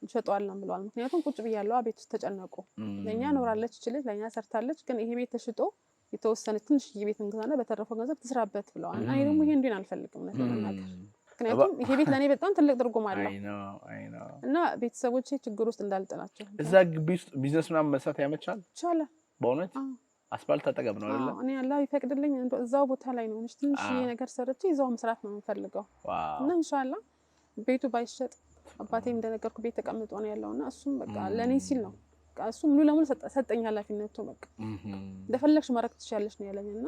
እንሸጠዋለን ብለዋል። ምክንያቱም ቁጭ ብያለሁ ቤት ውስጥ ተጨነቁ። ለኛ ኖራለች ይችላል ለኛ ሰርታለች። ግን ይሄ ቤት ተሽጦ የተወሰነ ትንሽ ቤት እንግዛና በተረፈው ገንዘብ ትስራበት ብለዋል። እና እኔ ደግሞ ይሄ እንዲን አልፈልግም ነገር ነገር ምክንያቱም ይሄ ቤት ለኔ በጣም ትልቅ ትርጉም አለው እና ቤተሰቦቼ ችግር ውስጥ እንዳልጥላቸው። እዛ ግቢ ውስጥ ቢዝነስ ምናምን መስራት ያመቻል ይቻላል በእውነት አስፋልት ተጠቀም ነው አይደል? እኔ አላህ ይፈቅድልኝ እዛው ቦታ ላይ ነው ትንሽ ነገር ሰርቼ እዛው መስራት ነው የምፈልገው እና ኢንሻአላህ ቤቱ ባይሸጥ አባቴም እንደነገርኩ ቤት ተቀምጦ ነው ያለውና እሱም በቃ ለኔ ሲል ነው በቃ እሱ ሙሉ ለሙሉ ሰጠኝ ኃላፊነቱ በቃ እንደፈለግሽ ማድረግ ትችያለሽ ነው ያለኝና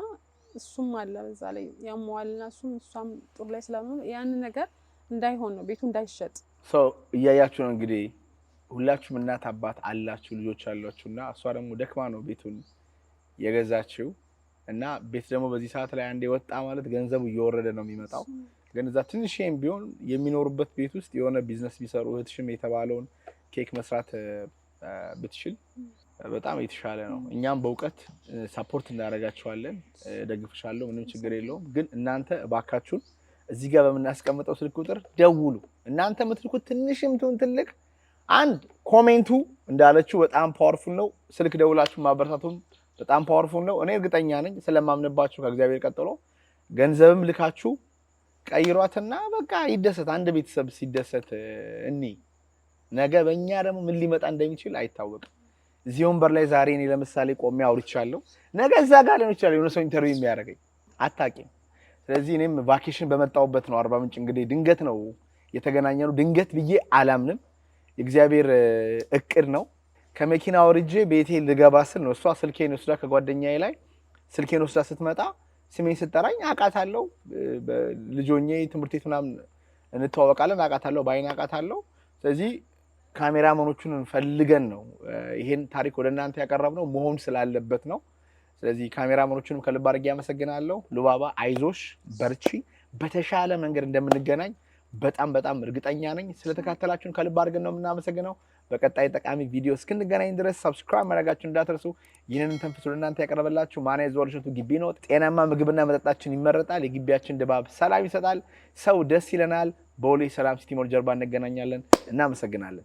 እሱም አለ በዛ ላይ ያሟልና እሷም ጥሩ ላይ ስላልሆነ ያን ነገር እንዳይሆን ነው ቤቱ እንዳይሸጥ እያያችሁ ነው እንግዲህ ሁላችሁም እናት አባት አላችሁ ልጆች አሏችሁና እሷ ደግሞ ደክማ ነው ቤቱን የገዛችው እና ቤት ደግሞ በዚህ ሰዓት ላይ አንዴ ወጣ ማለት ገንዘቡ እየወረደ ነው የሚመጣው። ግን እዛ ትንሽም ቢሆን የሚኖሩበት ቤት ውስጥ የሆነ ቢዝነስ ቢሰሩ እህትሽም የተባለውን ኬክ መስራት ብትችል በጣም የተሻለ ነው። እኛም በእውቀት ሰፖርት እናደርጋችኋለን፣ ደግፍሻለሁ፣ ምንም ችግር የለውም። ግን እናንተ እባካችሁን እዚህ ጋር በምናስቀምጠው ስልክ ቁጥር ደውሉ። እናንተ የምትልኩት ትንሽም ትሁን ትልቅ አንድ ኮሜንቱ እንዳለችው በጣም ፓወርፉል ነው። ስልክ ደውላችሁ ማበረታቱን በጣም ፓወርፉል ነው። እኔ እርግጠኛ ነኝ ስለማምንባችሁ ከእግዚአብሔር ቀጥሎ ገንዘብም ልካችሁ ቀይሯትና በቃ ይደሰት። አንድ ቤተሰብ ሲደሰት ነገ በእኛ ደግሞ ምን ሊመጣ እንደሚችል አይታወቅም። እዚህ ወንበር ላይ ዛሬ እኔ ለምሳሌ ቆሜ አውርቻለሁ፣ ነገ እዛ ጋር ሊሆን ይችላል የሆነ ሰው ኢንተርቪው የሚያደርገኝ አታውቂም። ስለዚህ እኔም ቫኬሽን በመጣሁበት ነው አርባ ምንጭ እንግዲህ ድንገት ነው የተገናኘነው። ድንገት ብዬ አላምንም፣ የእግዚአብሔር እቅድ ነው። ከመኪና ወርጄ ቤቴ ልገባ ስል ነው እሷ ስልኬን ወስዳ ከጓደኛዬ ላይ ስልኬን ወስዳ ስትመጣ ስሜን ስጠራኝ አውቃታለሁ። ልጆኜ ትምህርት ቤት ምናምን እንተዋወቃለን፣ አውቃታለሁ፣ ባይን አውቃታለሁ። ስለዚህ ካሜራማኖቹን ፈልገን ነው ይሄን ታሪክ ወደ እናንተ ያቀረብነው መሆን ስላለበት ነው። ስለዚህ ካሜራማኖቹንም ከልብ አድርጌ አመሰግናለሁ። ሉባባ አይዞሽ፣ በርቺ፣ በተሻለ መንገድ እንደምንገናኝ በጣም እርግጠኛ ነኝ። ስለተከታተላችሁን ከልብ አድርገን ነው የምናመሰግነው። በቀጣይ ጠቃሚ ቪዲዮ እስክንገናኝ ድረስ ሰብስክራይብ ማድረጋችሁን እንዳትረሱ። ይህንን ተንፍሱ ለእናንተ ያቀረበላችሁ ማን ያዘዋል እሸቱ ግቢ ነው። ጤናማ ምግብና መጠጣችን ይመረጣል። የግቢያችን ድባብ ሰላም ይሰጣል። ሰው ደስ ይለናል። ቦሌ ሰላም ሲቲ ሞል ጀርባ እንገናኛለን። እናመሰግናለን።